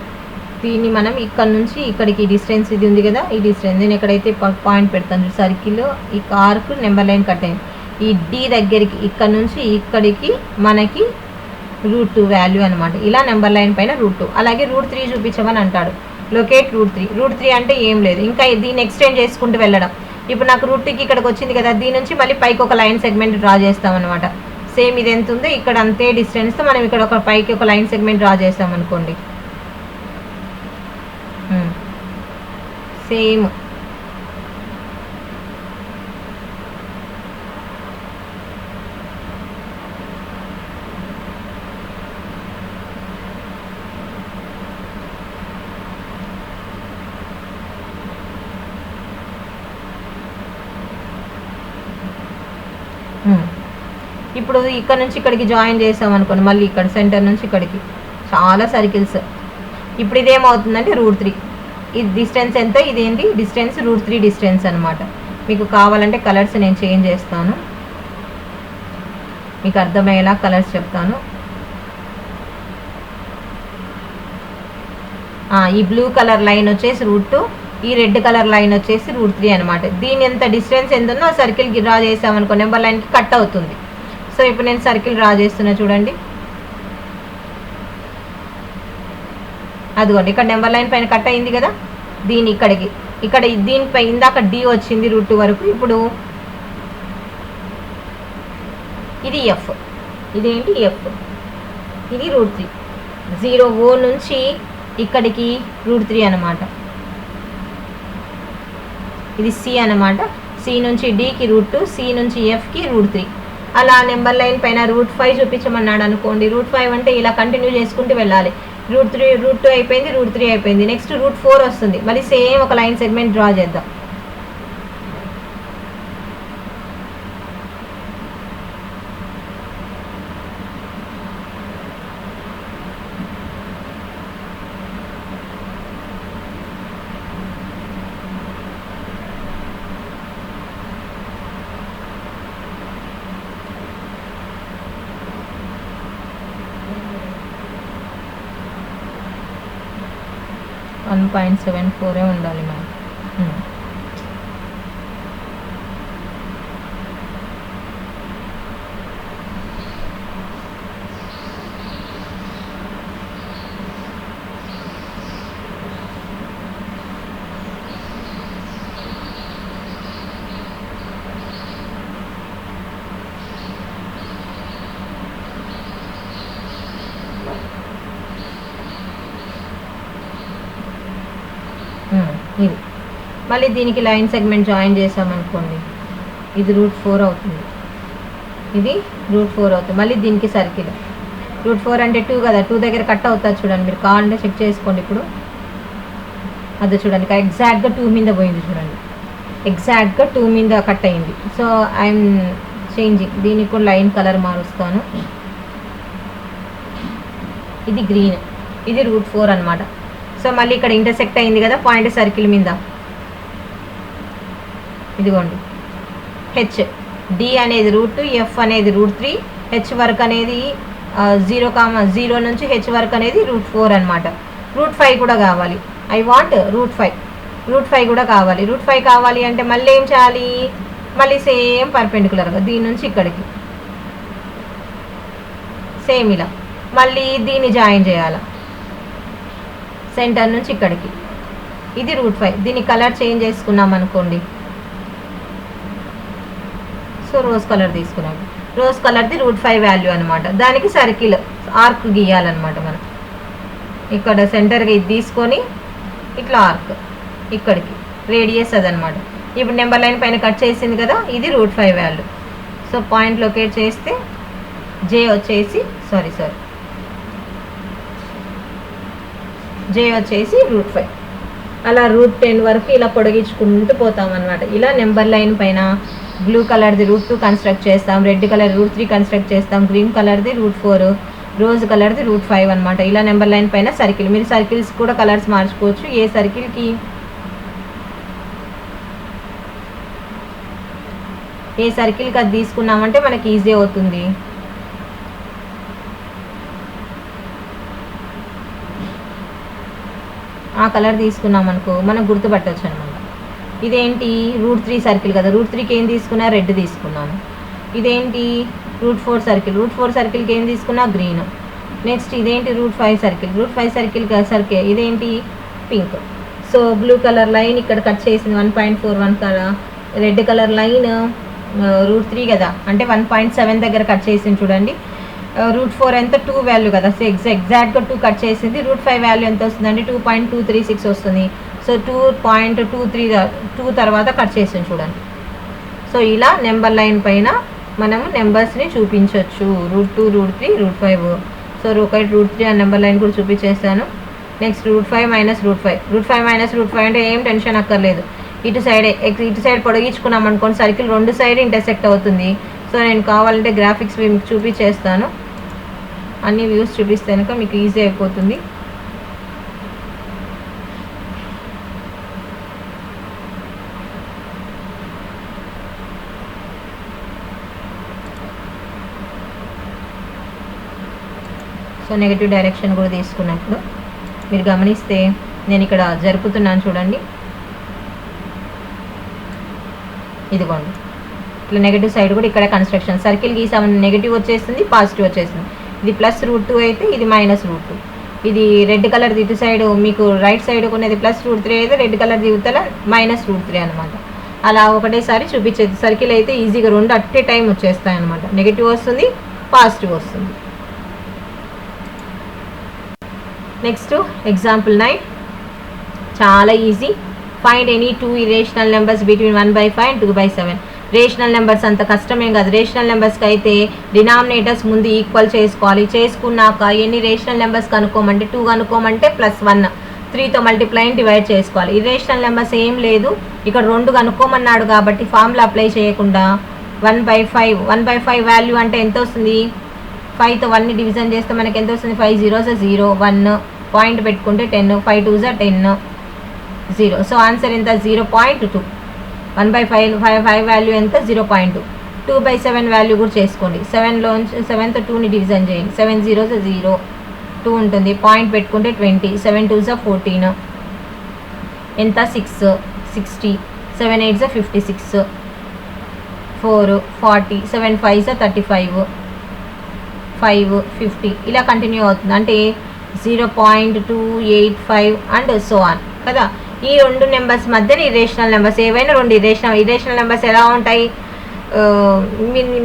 దీన్ని మనం ఇక్కడ నుంచి ఇక్కడికి డిస్టెన్స్ ఇది ఉంది కదా, ఈ డిస్టెన్స్ నేను ఎక్కడైతే పాయింట్ పెడతాను సర్కిల్, ఈ ఆర్క్ నెంబర్ లైన్ కట్ అయింది. ఈ D దగ్గరికి ఇక్కడ నుంచి ఇక్కడికి మనకి √2 వాల్యూ అనమాట. ఇలా నెంబర్ లైన్ పైన √2. అలాగే √3 చూపించమని అంటాడు. లొకేట్ √3 అంటే ఏం లేదు, ఇంకా దీన్ని ఎక్స్టెండ్ చేసుకుంటూ వెళ్ళడం. ఇప్పుడు నాకు √2కి ఇక్కడికి వచ్చింది కదా, దీని నుంచి మళ్ళీ పైకి ఒక లైన్ సెగ్మెంట్ డ్రా చేస్తాం అనమాట. సేమ్ ఇది ఎంత ఉందో ఇక్కడ అంతే డిస్టెన్స్తో మనం ఇక్కడ ఒక పైకి ఒక లైన్ సెగ్మెంట్ డ్రా చేస్తాం అనుకోండి. సేమ్ ఇప్పుడు ఇక్కడ నుంచి ఇక్కడికి జాయిన్ చేసాం అనుకోండి, మళ్ళీ ఇక్కడ సెంటర్ నుంచి ఇక్కడికి చాలా సర్కిల్స్. ఇప్పుడు ఇదేమవుతుందంటే √3. ఇది డిస్టెన్స్ ఎంత, ఇదేంటి డిస్టెన్స్ √3 డిస్టెన్స్ అనమాట. మీకు కావాలంటే కలర్స్ నేను చేంజ్ చేస్తాను, మీకు అర్థమయ్యేలా కలర్స్ చెప్తాను. ఈ బ్లూ కలర్ లైన్ వచ్చేసి √2, ఈ రెడ్ కలర్ లైన్ వచ్చేసి √3 అనమాట. దీని ఎంత డిస్టెన్స్ ఎంత ఉందో ఆ సర్కిల్కి డ్రా చేసామనుకో నెంబర్ లైన్కి కట్ అవుతుంది. సో ఇప్పుడు నేను సర్కిల్ డ్రా చేస్తున్నా చూడండి. అదిగోండి ఇక్కడ నెంబర్ లైన్ పైన కట్ అయింది కదా, దీని ఇక్కడికి ఇక్కడ దీనిపై ఇందాక D వచ్చింది √2 వరకు. ఇప్పుడు ఇది F, ఇదేంటి F, ఇది √3. 0O నుంచి ఇక్కడికి √3 అనమాట. ఇది C అనమాట. C నుంచి Dకి √2, C నుంచి Fకి √3. అలా నెంబర్ లైన్ పైన √5 చూపించమన్నాడు అనుకోండి. √5 అంటే ఇలా కంటిన్యూ చేసుకుంటూ వెళ్ళాలి. √2 అయిపోయింది, √3 అయిపోయింది, నెక్స్ట్ √4 వస్తుంది. మళ్ళీ సేమ్ ఒక లైన్ సెగ్మెంట్ డ్రా చేద్దాం. 1.74 ఉండాలి మ్యామ్. ఇది మళ్ళీ దీనికి లైన్ సెగ్మెంట్ జాయిన్ చేసామనుకోండి, ఇది √4 అవుతుంది, ఇది √4 అవుతుంది. మళ్ళీ దీనికి సర్కిల్ √4 అంటే 2 కదా, 2 దగ్గర కట్ అవుతుంది చూడండి. మీరు కావాలంటే చెక్ చేసుకోండి. ఇప్పుడు అది చూడండి, ఎగ్జాక్ట్గా 2 మీద పోయింది చూడండి, ఎగ్జాక్ట్గా 2 మీద కట్ అయింది. సో ఐఎమ్ చేంజింగ్, దీనికి కూడా లైన్ కలర్ మారుస్తాను. ఇది గ్రీన్, ఇది √4 అనమాట. సో మళ్ళీ ఇక్కడ ఇంటర్సెక్ట్ అయింది కదా పాయింట్ సర్కిల్ మీద, ఇదిగోండి హెచ్, డి అనేది √2, ఎఫ్ అనేది √3, హెచ్ వరకు అనేది 0 నుంచి హెచ్ వరకు అనేది √4 అనమాట. √5 కూడా కావాలి, ఐ వాంట్ √5 కూడా కావాలి. √5 కావాలి అంటే మళ్ళీ ఏం చేయాలి, మళ్ళీ సేమ్ పర్పెండికులర్గా దీని నుంచి ఇక్కడికి సేమ్ ఇలా మళ్ళీ దీన్ని జాయిన్ చేయాలి సెంటర్ నుంచి ఇక్కడికి. ఇది √5. దీని కలర్ చేంజ్ చేసుకున్నాం అనుకోండి, సో రోజ్ కలర్ తీసుకున్నాం, రోజ్ కలర్ది √5 వాల్యూ అనమాట. దానికి సర్కిల్ ఆర్క్ గీయాలన్నమాట మనం. ఇక్కడ సెంటర్గా ఇది తీసుకొని ఇట్లా ఆర్క్ ఇక్కడికి రేడియస్ అదనమాట. ఇప్పుడు నెంబర్ లైన్ పైన కట్ చేసింది కదా, ఇది √5 వాల్యూ. సో పాయింట్ లొకేట్ చేస్తే జే వచ్చేసి జే వచ్చేసి √5. అలా √10 వరకు ఇలా పొడిగించుకుంటూ పోతాం అనమాట. ఇలా నెంబర్ లైన్ పైన బ్లూ కలర్ది √2 కన్స్ట్రక్ట్ చేస్తాం, రెడ్ కలర్ √3 కన్స్ట్రక్ట్ చేస్తాం, గ్రీన్ కలర్ది √4, రోజ్ కలర్ది √5 అనమాట. ఇలా నెంబర్ లైన్ పైన సర్కిల్. మీరు సర్కిల్స్ కూడా కలర్స్ మార్చుకోవచ్చు. ఏ సర్కిల్కి అది తీసుకున్నామంటే మనకి ఈజీ అవుతుంది. ఆ కలర్ తీసుకున్నాం అనుకో మనం గుర్తుపట్టవచ్చు అనమాట. ఇదేంటి √3 సర్కిల్ కదా, √3కి ఏం తీసుకున్నా, రెడ్ తీసుకున్నాను. ఇదేంటి √4 సర్కిల్, √4 సర్కిల్కి ఏం తీసుకున్నా, గ్రీన్. నెక్స్ట్ ఇదేంటి √5 సర్కిల్, ఇదేంటి pink. So blue colour line ఇక్కడ కట్ చేసింది 1.41 కలర్, రెడ్ కలర్ లైన్ √3 కదా అంటే 1.7 దగ్గర కట్ చేసింది చూడండి. √4 ఎంత 2 వాల్యూ కదా, సో ఎగ్జాక్ట్గా 2 కట్ చేసింది. √5 వాల్యూ ఎంత వస్తుందండి, 2.236 వస్తుంది. సో 2.2 తర్వాత కట్ చేసింది చూడండి. సో ఇలా నెంబర్ లైన్ పైన మనము నెంబర్స్ని చూపించవచ్చు, √2, √3, √5. సో √3 ఆ నెంబర్ లైన్ కూడా చూపించేస్తాను. నెక్స్ట్ √5 అంటే ఏం టెన్షన్ అక్కర్లేదు, ఇటు సైడ్ పొడిగించుకున్నాం అనుకోండి, సర్కిల్ 2 సైడ్ ఇంటర్సెక్ట్ అవుతుంది. సో నేను కావాలంటే గ్రాఫిక్స్ మీకు చూపించేస్తాను, అన్ని వ్యూస్ చూపిస్తే కనుక మీకు ఈజీ అయిపోతుంది. సో నెగటివ్ డైరెక్షన్ కూడా తీసుకున్నప్పుడు మీరు గమనిస్తే నేను ఇక్కడ జరుపుతున్నాను చూడండి, ఇదిగోండి ఇట్లా నెగటివ్ సైడ్ కూడా ఇక్కడ కన్స్ట్రక్షన్ సర్కిల్ గీసామని నెగటివ్ వచ్చేస్తుంది, పాజిటివ్ వచ్చేస్తుంది. ఇది +√2 అయితే ఇది -√2. ఇది రెడ్ కలర్ ఇటు సైడ్ మీకు రైట్ సైడ్ కొనేది +√3 అయితే రెడ్ కలర్ దిగుతల -√3 అనమాట. అలా ఒకటేసారి చూపించేది. సర్కిల్ అయితే ఈజీగా 2 అట్ ఏ టైం వచ్చేస్తాయి అనమాట. నెగటివ్ వస్తుంది, పాజిటివ్ వస్తుంది. నెక్స్ట్ ఎగ్జాంపుల్ 9, చాలా easy. Find any 2 irrational numbers between 1/5 and 2/7. Rational numbers అంత కష్టమేం కాదు. రేషనల్ నెంబర్స్కి అయితే డినామినేటర్స్ ముందు ఈక్వల్ చేసుకోవాలి. చేసుకున్నాక ఎన్ని రేషనల్ నెంబర్స్ కనుక్కోమంటే 2 కనుక్కోమంటే +1 3తో మల్టిప్లై డివైడ్ చేసుకోవాలి. ఇరేషనల్ నెంబర్స్ ఏం లేదు, ఇక్కడ 2 కనుక్కోమన్నాడు కాబట్టి ఫార్ములా అప్లై చేయకుండా 1/5 వాల్యూ అంటే ఎంత వస్తుంది, 5తో 1ని డివిజన్ చేస్తే మనకి ఎంత వస్తుంది, 5 0s 0, 1 పాయింట్ పెట్టుకుంటే 10, 5 2s 10, 0. సో ఆన్సర్ ఎంత, 0.2. 1/5 వాల్యూ ఎంత, 0.2. 2/7 వాల్యూ కూడా చేసుకోండి. 7తో 2ని డివిజన్ చేయండి, 7 0s 0, 2 ఉంటుంది, పాయింట్ పెట్టుకుంటే 20, 7 2s 14, ఎంత 6 60 7 8 56 4 40 7 5 35 5 50 ఇలా కంటిన్యూ అవుతుంది. అంటే 0.285 అండ్ సో ఆన్ కదా. ఈ రెండు నెంబర్స్ మధ్యన ఇరేషనల్ నెంబర్స్ ఏవైనా రెండు ఇరేషనల్ నెంబర్స్ ఎలా ఉంటాయి,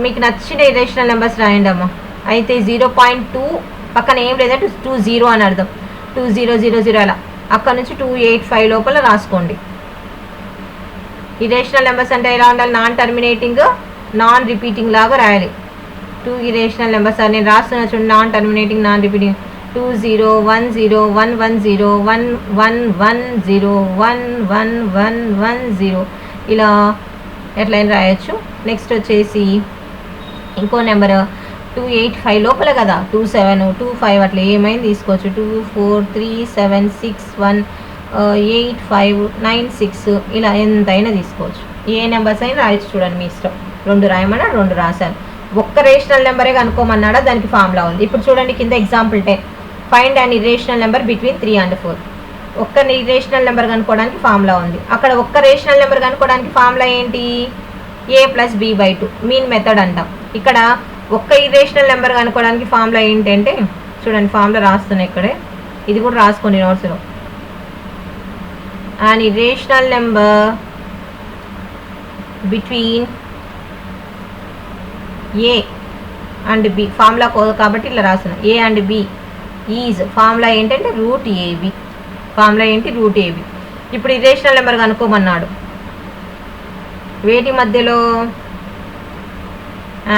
మీకు నచ్చిన ఇరేషనల్ నెంబర్స్ రాయండి అమ్మ. అయితే 0.2 పక్కన ఏం లేదంటే 20 అని అర్థం, 2000 అలా అక్కడ నుంచి 285 లోపల రాసుకోండి. ఇరేషనల్ నెంబర్స్ అంటే ఎలా ఉండాలి, నాన్ టర్మినేటింగ్ నాన్ రిపీటింగ్ లాగా రాయాలి. 2 ఇరేషనల్ నెంబర్స్ అని నేను రాస్తున్నా చూడండి, నాన్ టర్మినేటింగ్ నాన్ రిపీటింగ్ 20 10 110 1110 111110 ఇలా ఎట్లయినా రాయొచ్చు. నెక్స్ట్ వచ్చేసి ఇంకో నెంబర్ 285 లోపల కదా, 27 25 అట్లా ఏమైనా తీసుకోవచ్చు. 2 4 3 7 6 1 8 5 9 6 ఇలా ఎంతైనా తీసుకోవచ్చు. ఏ నెంబర్స్ అయినా రాయొచ్చు, చూడండి మీ ఇష్టం. 2 రాయమన్నా 2 రాశాను. ఒక్క రేషనల్ నెంబరే కనుక్కోమన్నాడా, దానికి ఫార్ములా ఉంది. ఇప్పుడు చూడండి కింద example 10, find and irrational number between 3 and 4. ఒక్క ఇరేషనల్ నెంబర్ కనుక్కోవడానికి ఫార్ములా ఉంది. అక్కడ ఒక్క రేషనల్ నెంబర్ కనుక్కోవడానికి ఫార్ములా ఏంటి, a+b/2 మీన్ మెథడ్ అంటాం. ఇక్కడ ఒక్క ఇరేషనల్ నెంబర్ కనుక్కోవడానికి ఫార్ములా ఏంటంటే చూడండి, ఫార్ములా రాస్తున్నాయి ఇక్కడే, ఇది కూడా రాసుకోండి నోట్స్లో. an irrational number between a and b, formula కాబట్టి ఇలా రాస్తున్నా, a and b is formula ఏంటంటే √ab. ఫార్ములా ఏంటి, √ab. ఇప్పుడు ఇరేషనల్ నెంబర్ కనుక్కోమన్నాడు, వేటి మధ్యలో,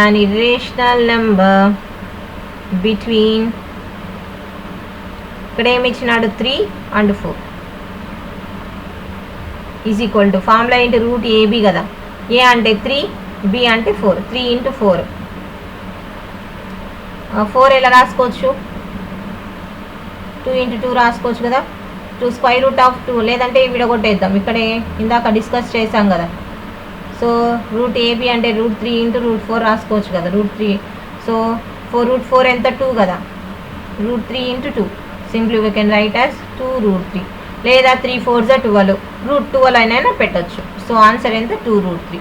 an irrational number between, ఇక్కడ ఏమి ఇచ్చినాడు 3 and 4 is equal to, formula ఏంటి √ab కదా, a అంటే 3 b అంటే 4, 3 × 4 4 ఎలా రాసుకోవచ్చు, 2 × 2 రాసుకోవచ్చు కదా, 2 √2 లేదంటే విడగొట్టేద్దాం. ఇక్కడే ఇందాక డిస్కస్ చేసాం కదా. సో √ab అంటే √3 × √4 రాసుకోవచ్చు కదా, √3. సో 4 √4 ఎంత 2 కదా, √3 × 2 simply we can write as 2√3, లేదా 3 4 12 √12 అయినా పెట్టచ్చు. సో ఆన్సర్ ఎంత 2√3,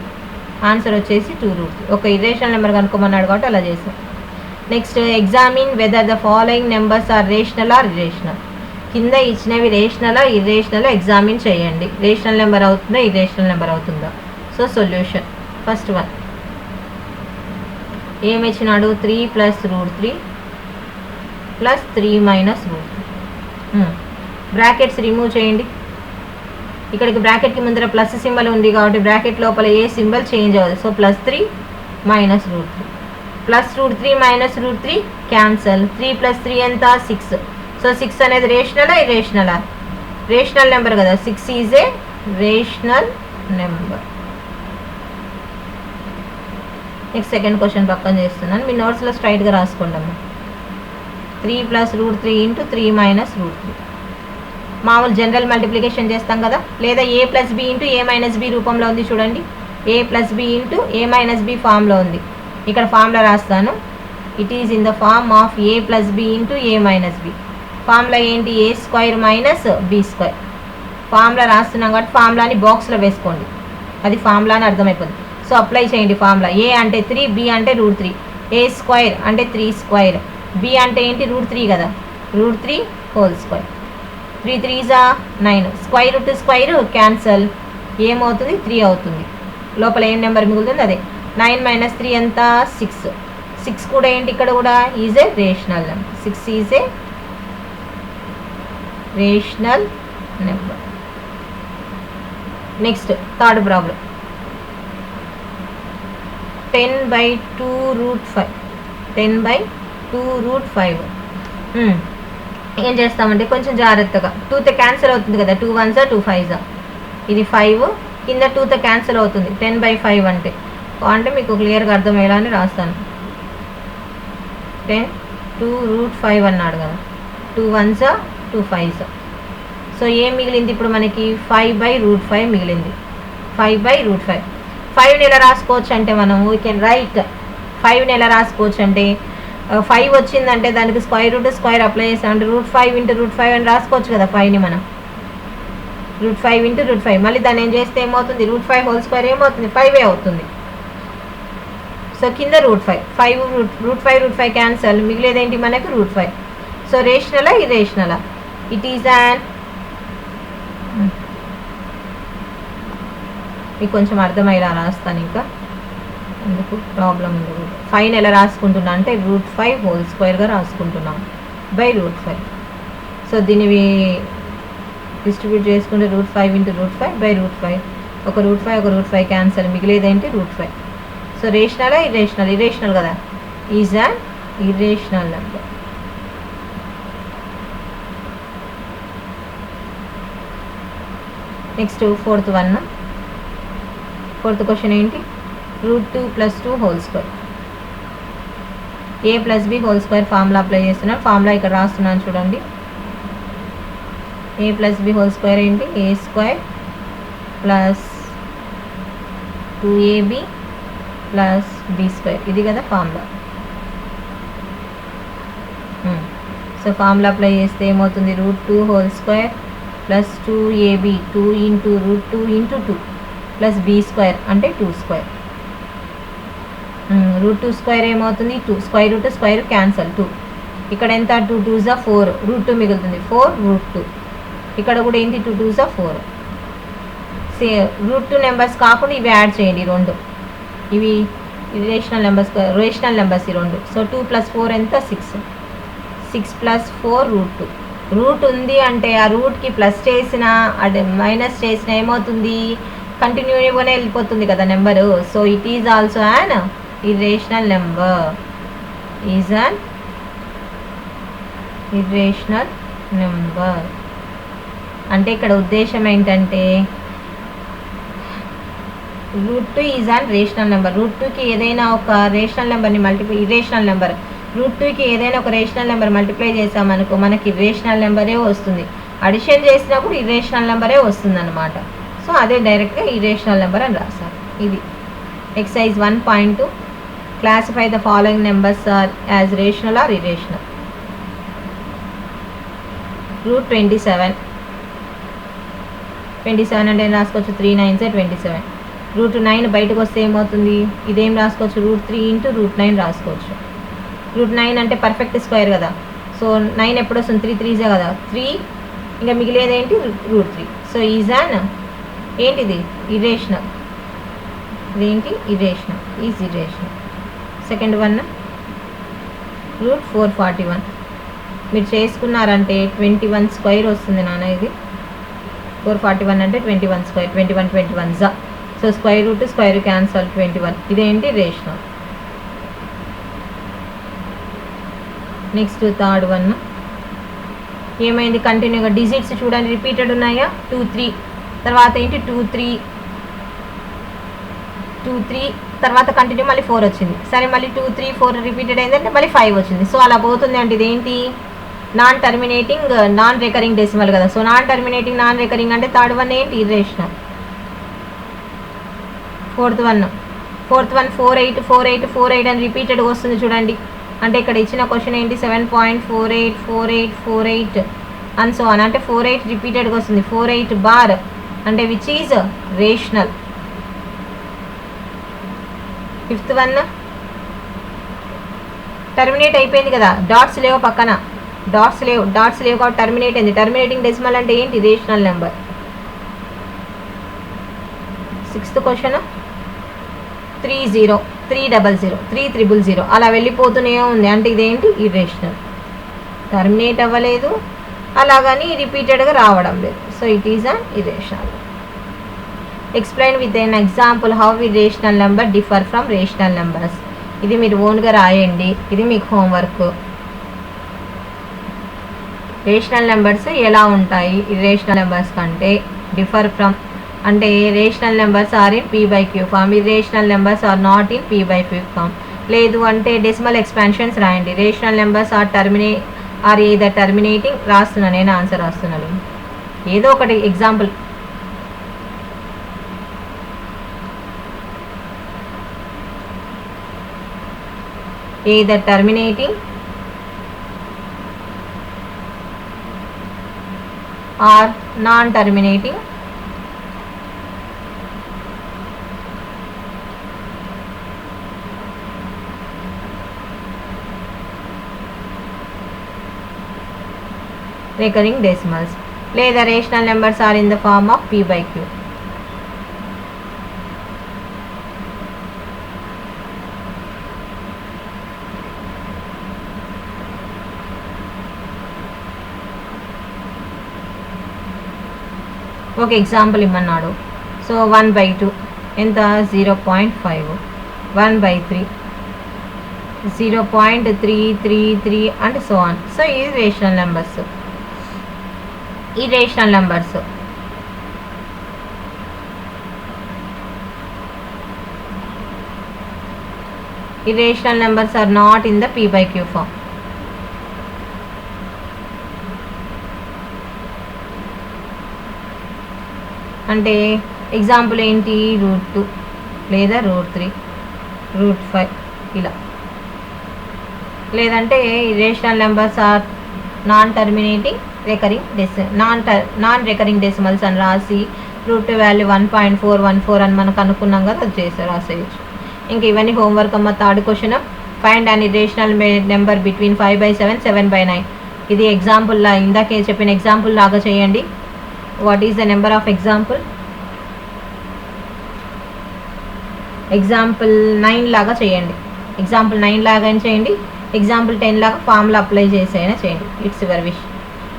ఆన్సర్ వచ్చేసి 2√3. ఒక ఇరేషనల్ నెంబర్ కనుక్కోమన్నాడు కాబట్టి అలా చేసాం. Next examine whether the following numbers are rational or irrational. కింద ఇచ్చినవి రేషనలా ఇర్రేషనల్ ఎగ్జామిన్ చేయండి. రేషనల్ నెంబర్ అవుతుందా ఇర్రేషనల్ నెంబర్ అవుతుందా. సో సొల్యూషన్ ఫస్ట్ వన్ ఏమి ఇచ్చినాడు, 3 + √3 + 3 - √3. బ్రాకెట్స్ రిమూవ్ చేయండి. ఇక్కడికి బ్రాకెట్కి ముందర ప్లస్ సింబల్ ఉంది కాబట్టి బ్రాకెట్ లోపల ఏ సింబల్ చేంజ్ అవ్వదు. So +3 - √3, +√3 - √3 cancel. 3 + 3 ఎంత 6. సో 6 అనేది రేషనలా ఇర్రేషనలా, రేషనల్ నెంబర్ కదా, 6 is a rational number. Next second question పక్కన చేస్తున్నాను, మీ నోట్స్లో స్ట్రైట్గా రాసుకోండి అమ్మా. 3 + √3 × 3 - √3 మామూలు జనరల్ మల్టిప్లికేషన్ చేస్తాం కదా, లేదా a + b × a - b రూపంలో ఉంది చూడండి. a + b × a - b ఫామ్లో ఉంది. ఇక్కడ ఫార్ములా రాస్తాను, it is in the form of a + b × a - b. Formula ఏంటి, a² - b². ఫార్ములా రాస్తున్నాం కాబట్టి ఫార్ములాని బాక్స్లో వేసుకోండి, అది ఫార్ములా అని అర్థమైపోతుంది. సో అప్లై చేయండి ఫార్ములా. a అంటే 3, b అంటే √3, a² అంటే 3², b అంటే ఏంటి √3 కదా, √3 హోల్ స్క్వేర్. 3 3s 9, √2² క్యాన్సల్, ఏమవుతుంది 3 అవుతుంది. లోపల ఏం నెంబర్ మిగులుతుంది అదే. 9 - 3 ఎంత 6. 6 కూడా ఏంటి ఇక్కడ కూడా is a rational number. 6 is a rational number. Next third problem, 10/2√5. 10/2√5 ఏం చేస్తామంటే కొంచెం జాగ్రత్తగా, 2తో క్యాన్సిల్ అవుతుంది కదా, 2 1s 2 5s, ఇది 5 కింద 2తో క్యాన్సిల్ అవుతుంది. 10/5 అంటే మీకు క్లియర్గా అర్థమయ్యేలా అని రాస్తాను. 10/2√5 అన్నాడు కదా, 2 1s 2 5s. సో ఏం మిగిలింది ఇప్పుడు మనకి 5/√5 మిగిలింది. 5/√5. 5ని ఎలా రాసుకోవచ్చు అంటే మనం వీ కెన్ రైట్ 5ని ఎలా రాసుకోవచ్చు అంటే 5 వచ్చిందంటే దానికి √² అప్లై చేసామంటే √5 × √5 అని రాసుకోవచ్చు కదా 5ని మనం. √5 ఇంటూ √5 మళ్ళీ దాన్ని ఏం చేస్తే ఏమవుతుంది √5 హోల్ స్క్వేర్ ఏమవుతుంది 5 అవుతుంది. సో కింద √5 క్యాన్సల్, మిగిలేదేంటి మనకు √5. సో రేషనలా ఇరేషనలా? ఇట్ ఈజ్ యాన్, మీకు కొంచెం అర్థమయ్యేలా రాస్తాను, ఇంకా ఎందుకు ప్రాబ్లం ఉండదు. 5 ఎలా రాసుకుంటున్నా అంటే √5 హోల్ స్క్వేర్గా రాసుకుంటున్నాం బై √5. సో దీన్ని డిస్ట్రిబ్యూట్ చేసుకుంటే √5 ఇంటూ √5 బై √5. ఒక √5 క్యాన్సల్, మిగిలేదేంటి √5. సో రేషనలా ఇరేషనల్? ఇరేషనల్ కదా, is an irrational number. Next fourth question ఏంటి? √2 + 2 whole square. a + b whole square formula apply చేస్తున్నాను. ఫార్ములా ఇక్కడ రాస్తున్నాను చూడండి. a + b హోల్ స్క్వేర్ ఏంటి? a² + 2ab + b². ఇది కదా ఫార్ములా. సో ఫార్ములా అప్లై చేస్తే ఏమవుతుంది? √2 whole square + 2ab 2 into √2 into 2 + b² అంటే 2². √2² ఏమవుతుంది? 2. Square cancel 2. ఇక్కడ ఎంత? 2 2s 4, √2 మిగులుతుంది 4 √2. ఇక్కడ కూడా ఏంటి? 2 2s 4. √2 నెంబర్స్ కాకుండా ఇవి యాడ్ చేయండి, ఈ రెండు. ఇవి రేషనల్ నెంబర్స్ ఈ రెండు. సో 2 + 4 ఎంత? 6. 6 + 4 √2. రూట్ ఉంది అంటే ఆ రూట్కి ప్లస్ చేసిన అది మైనస్ చేసిన ఏమవుతుంది? కంటిన్యూగానే వెళ్ళిపోతుంది కదా number. So it is also an irrational number. Is an irrational number అంటే ఇక్కడ ఉద్దేశం ఏంటంటే √2 ఈజ్ యాన్ రేషనల్ నెంబర్. √2కి ఏదైనా ఒక రేషనల్ నెంబర్ని ఇర్రేషనల్ నెంబర్ √2కి ఏదైనా ఒక రేషనల్ నెంబర్ మల్టిప్లై చేసామనుకో మనకి ఇర్రేషనల్ నెంబరే వస్తుంది. అడిషన్ చేసినప్పుడు ఇర్రేషనల్ నెంబరే వస్తుంది అనమాట. సో అదే డైరెక్ట్గా ఇర్రేషనల్ నెంబర్ అని రాశారు. ఇది exercise 1.2. Classify the following numbers are as rational or irrational. √27 అంటే ఏం రాసుకోవచ్చు? 3 9s 27. √9 బయటకు వస్తే ఏమవుతుంది? ఇదేం రాసుకోవచ్చు? √3 ఇంటూ √9 రాసుకోవచ్చు. √9 అంటే పర్ఫెక్ట్ స్క్వేర్ కదా. సో 9 ఎప్పుడు వస్తుంది? 3 3s కదా, 3. ఇంకా మిగిలేది ఏంటి? √3. సో ఈజ్ యాన్ ఏంటిది? ఇర్రేషనల్. ఇదేంటి? Irrational. Is irrational. Second one √441. మీరు చేసుకున్నారంటే 21² వస్తుంది నాన్న. ఇది 441 అంటే 21². 21 21s. So square cancel 21. ఇదేంటి? రేషనల్. నెక్స్ట్ థర్డ్ వన్ ఏమైంది? కంటిన్యూగా డిజిట్స్ చూడండి రిపీటెడ్ ఉన్నాయా? 2 3 తర్వాత ఏంటి? 2 3 తర్వాత కంటిన్యూ మళ్ళీ 4 వచ్చింది. సరే మళ్ళీ 2 3 4 రిపీటెడ్ అయిందంటే మళ్ళీ 5 వచ్చింది. సో అలా పోతుంది అంటే ఇదేంటి? Non terminating non recurring decimal కదా. So non terminating non recurring అంటే థర్డ్ వన్ ఏంటి? ఇర్రేషనల్. ఫోర్త్ వన్ 48 అని రిపీటెడ్గా వస్తుంది చూడండి. అంటే ఇక్కడ ఇచ్చిన క్వశ్చన్ ఏంటి? 7.48 అండ్ సో ఆన్. అంటే 48 రిపీటెడ్గా వస్తుంది. 48 బార్ అంటే which is rational. Fifth one terminate అయిపోయింది కదా, డాట్స్ లేవు పక్కన. డాట్స్ లేవు కాబట్టి టర్మినేట్ అయింది. టర్మినేటింగ్ డెసిమల్ అంటే ఏంటి? Rational number. సిక్స్త్ క్వశ్చన్ 30 300 300 అలా వెళ్ళిపోతూనే ఉంది. అంటే ఇదేంటి? ఇర్రేషనల్. టర్మినేట్ అవ్వలేదు, అలాగని రిపీటెడ్గా రావడం లేదు. So it is an irrational. Explain with an example how irrational number differ from rational numbers. ఇది మీరు ఓన్గా రాయండి, ఇది మీకు హోంవర్క్. రేషనల్ నెంబర్స్ ఎలా ఉంటాయి ఇర్రేషనల్ నెంబర్స్ కంటే? డిఫర్ ఫ్రమ్ అంటే rational numbers are in p/q form, irrational numbers are not in p/q form. లేదు అంటే డెసిమల్ ఎక్స్పాన్షన్స్ రాయండి. Rational numbers are either terminating రాస్తున్నాను, నేను ఆన్సర్ రాస్తున్నాను. ఏదో ఒకటి example. either terminating or non terminating recurring decimals లేదా rational numbers are in the form of p/q. ఒక ఎగ్జాంపుల్ ఇమ్మన్నాడు. సో 1/2 ఎంత 0.5, 1/3 0.333 అండ్ సో ఆన్. సో ఇది rational numbers. irrational numbers. Irrational numbers are not in the p/q form. అంటే ఎగ్జాంపుల్ ఏంటి √2 లేదా √3 √5 ఇలా. లేదంటే irrational numbers are non terminating non recurring decimals అని రాసి √2 వాల్యూ 1.414 అని మనకు అనుకున్నాం కదా, అది చేసి రాసేయచ్చు. ఇంకా ఇవన్నీ హోంవర్క్ అమ్మ. Third question, find an irrational number between 5/7 7/9. ఇది ఎగ్జాంపుల్ ఇందాకే చెప్పిన ఎగ్జాంపుల్ లాగా చేయండి. What is the number of example? Example 9 లాగా చేయండి. ఎగ్జాంపుల్ 9 లాగా చేయండి. ఎగ్జాంపుల్ 10 లాగా ఫార్ములా అప్లై చేసైనా చేయండి. It's your wish.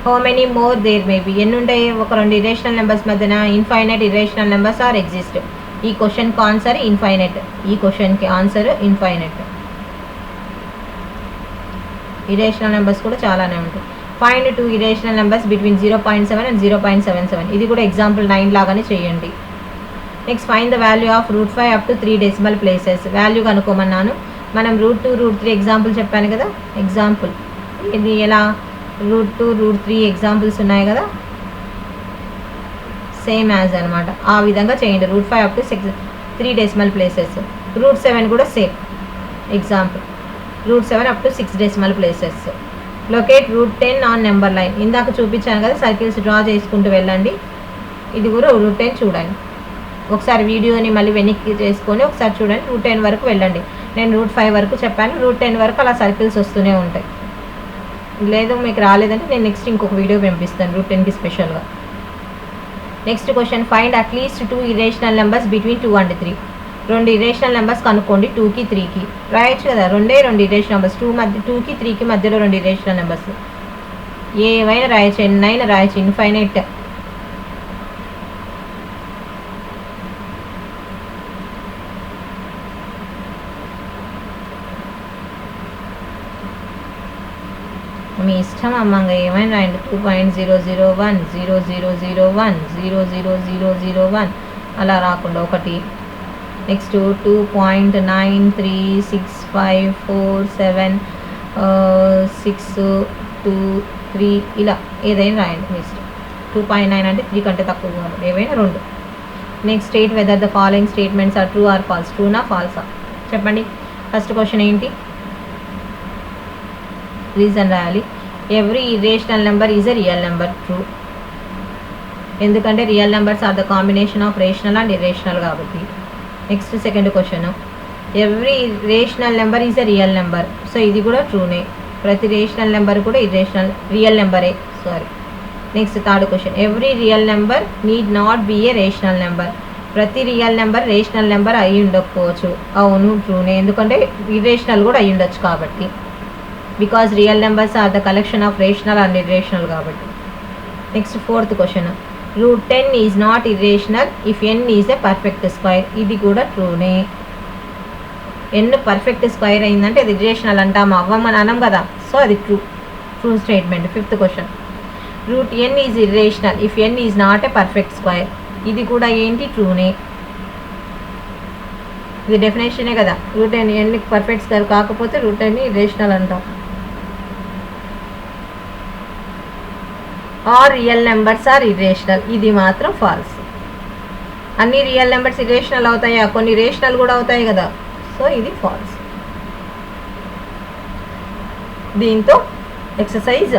How many more there may be. ఎన్ని ఉంటాయి ఒక 2 ఇర్రేషనల్ నెంబర్స్ మధ్యన? Infinite irrational numbers are exist. ఈ క్వశ్చన్కి ఆన్సర్ ఇన్ఫైనైట్. ఈ క్వశ్చన్కి ఆన్సర్ ఇన్ఫైనైట్. ఇర్రేషనల్ నెంబర్స్ కూడా చాలానే ఉంటాయి. Find 2 irrational numbers between 0.7 and 0.77. ఇది కూడా ఎగ్జాంపుల్ 9 లాగానే చేయండి. Next find the value of √5 up to 3 decimal places. Value కనుక్కోమన్నాను. మనం √2 √3 ఎగ్జాంపుల్ చెప్పాను కదా. ఎగ్జాంపుల్ ఇది ఎలా √2 √3 ఎగ్జాంపుల్స్ ఉన్నాయి కదా, సేమ్ యాజ్ అనమాట. ఆ విధంగా చేయండి. √5 అప్ టు 3 డెసిమల్ ప్లేసెస్. √7 కూడా same example. √7 up to 6 decimal places. Locate √10 on number line. ఇందాక చూపించాను కదా, సర్కిల్స్ డ్రా చేసుకుంటూ వెళ్ళండి. ఇది కూడా √10 చూడండి. ఒకసారి వీడియోని మళ్ళీ వెనక్కి చేసుకొని ఒకసారి చూడండి. √10 వరకు వెళ్ళండి. నేను √5 వరకు చెప్పాను. √10 వరకు అలా సర్కిల్స్ వస్తూనే ఉంటాయి. లేదు మీకు రాలేదంటే నేను నెక్స్ట్ ఇంకొక వీడియో పంపిస్తాను √10కి స్పెషల్గా. Next question, find at least 2 irrational numbers between 2 and 3. 2 irrational numbers కనుక్కోండి. 2కి 3కి రాయొచ్చు కదా. 2 ఇర్రేషనల్ నెంబర్స్. 2కి 3కి మధ్యలో 2 ఇర్రేషనల్ నెంబర్స్. ఏవైనా రాయొచ్చు, ఎన్నైనా రాయొచ్చు. ఇన్ఫైనైట్. మీ ఇష్టం అమ్మంగా ఏమైనా రాయండి. 2.001 0001 00001 అలా రాకుండా ఒకటి. నెక్స్ట్ 2.936547 623 ఇలా ఏదైనా రాయండి మీ ఇష్టం. 2.9 అంటే 3 కంటే తక్కువ కాదు. ఏవైనా 2. Next state whether the following statements are true or false. ట్రూనా ఫాల్సా చెప్పండి. ఫస్ట్ క్వశ్చన్ ఏంటి? రీజన్ రాయాలి. Every irrational number is a real number. True. ఎందుకంటే real numbers are the combination of rational and irrational కాబట్టి. Next second question, every rational number is a real number. So ఇది కూడా ట్రూనే. ప్రతి రేషనల్ నెంబర్ కూడా రియల్ నెంబరే. Sorry. Next third question, every real number need not be a rational number. ప్రతి రియల్ నెంబర్ రేషనల్ నెంబర్ అయి ఉండకపోవచ్చు. అవును ట్రూనే. ఎందుకంటే ఇర్రేషనల్ కూడా అయి ఉండొచ్చు కాబట్టి. Because real numbers are the collection of rational and irrational కాబట్టి. Next fourth question, √10 is not irrational if n is a perfect square. ఇది కూడా ట్రూనే. n పర్ఫెక్ట్ స్క్వైర్ అయిందంటే అది ఇర్రేషనల్ అంటాము, అవ్వమని అనం కదా. సో అది true statement. Fifth question, √n is irrational if n is not a perfect square. ఇది కూడా ఏంటి? ట్రూనే. ఇది డెఫినేషనే కదా. √10 n పర్ఫెక్ట్ స్క్వేర్ కాకపోతే √10 ఇర్రేషనల్ అంటాం. Are real numbers are irrational. ఇది మాత్రం ఫాల్స్. అన్ని రియల్ నెంబర్స్ ఇర్రేషనల్ అవుతాయా? కొన్ని రేషనల్ కూడా అవుతాయి కదా. సో ఇది ఫాల్స్. దీంతో ఎక్సర్సైజ్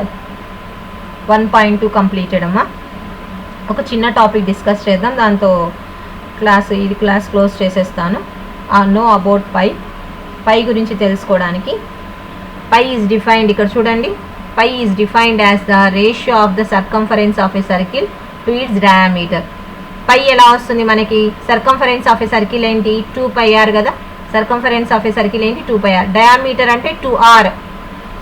1.2 కంప్లీటెడ్ అమ్మా. ఒక చిన్న టాపిక్ డిస్కస్ చేద్దాం, దాంతో క్లాస్ క్లోజ్ చేసేస్తాను. నో అబౌట్ పై గురించి తెలుసుకోవడానికి. పై ఈజ్ డిఫైన్డ్, ఇక్కడ చూడండి, pi is defined as the ratio of the circumference of a circle to its diameter. Pi ఎలా వస్తుంది మనకి? సర్కంఫరెన్స్ ఆఫ్ ఎ సర్కిల్ ఏంటి? 2πr కదా. సర్కంఫరెన్స్ ఆఫ్ ఎ సర్కిల్ ఏంటి? 2πr. డయామీటర్ అంటే 2r.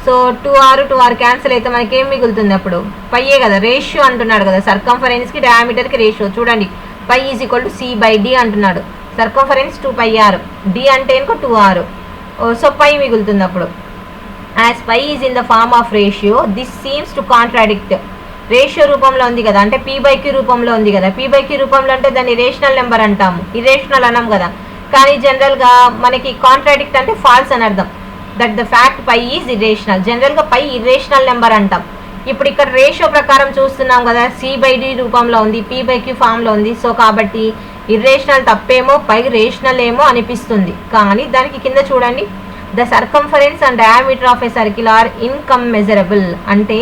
సో 2r క్యాన్సిల్ అయితే మనకి ఏం మిగులుతుంది? అప్పుడు పైయే కదా. రేషియో అంటున్నాడు కదా, సర్కంఫరెన్స్కి డయామీటర్కి రేషియో. చూడండి, pi is equal to c/d అంటున్నాడు. సర్కంఫరెన్స్ 2πr, d అంటే ఇంకో 2r. సో పై మిగులుతుంది అప్పుడు. As pi is in the form of ratio, this seems to contradict. Ratio రూపంలో ఉంది కదా, అంటే p/q రూపంలో ఉంది కదా. p/q రూపంలో అంటే దాన్ని రేషనల్ నెంబర్ అంటాము, ఇరేషనల్ అన్నాం కదా. కానీ జనరల్గా మనకి కాంట్రాడిక్ట్ అంటే ఫాల్స్ అని అర్థం. That the fact pi is irrational. జనరల్గా పై ఇరేషనల్ నెంబర్ అంటాం. ఇప్పుడు ఇక్కడ రేషియో ప్రకారం చూస్తున్నాం కదా, c/d రూపంలో ఉంది, p/q ఫామ్లో ఉంది. సో కాబట్టి ఇర్రేషనల్ తప్పేమో, పై రేషనల్ ఏమో అనిపిస్తుంది. కానీ దానికి కింద చూడండి, the circumference and diameter of a circle are incommensurable. అంటే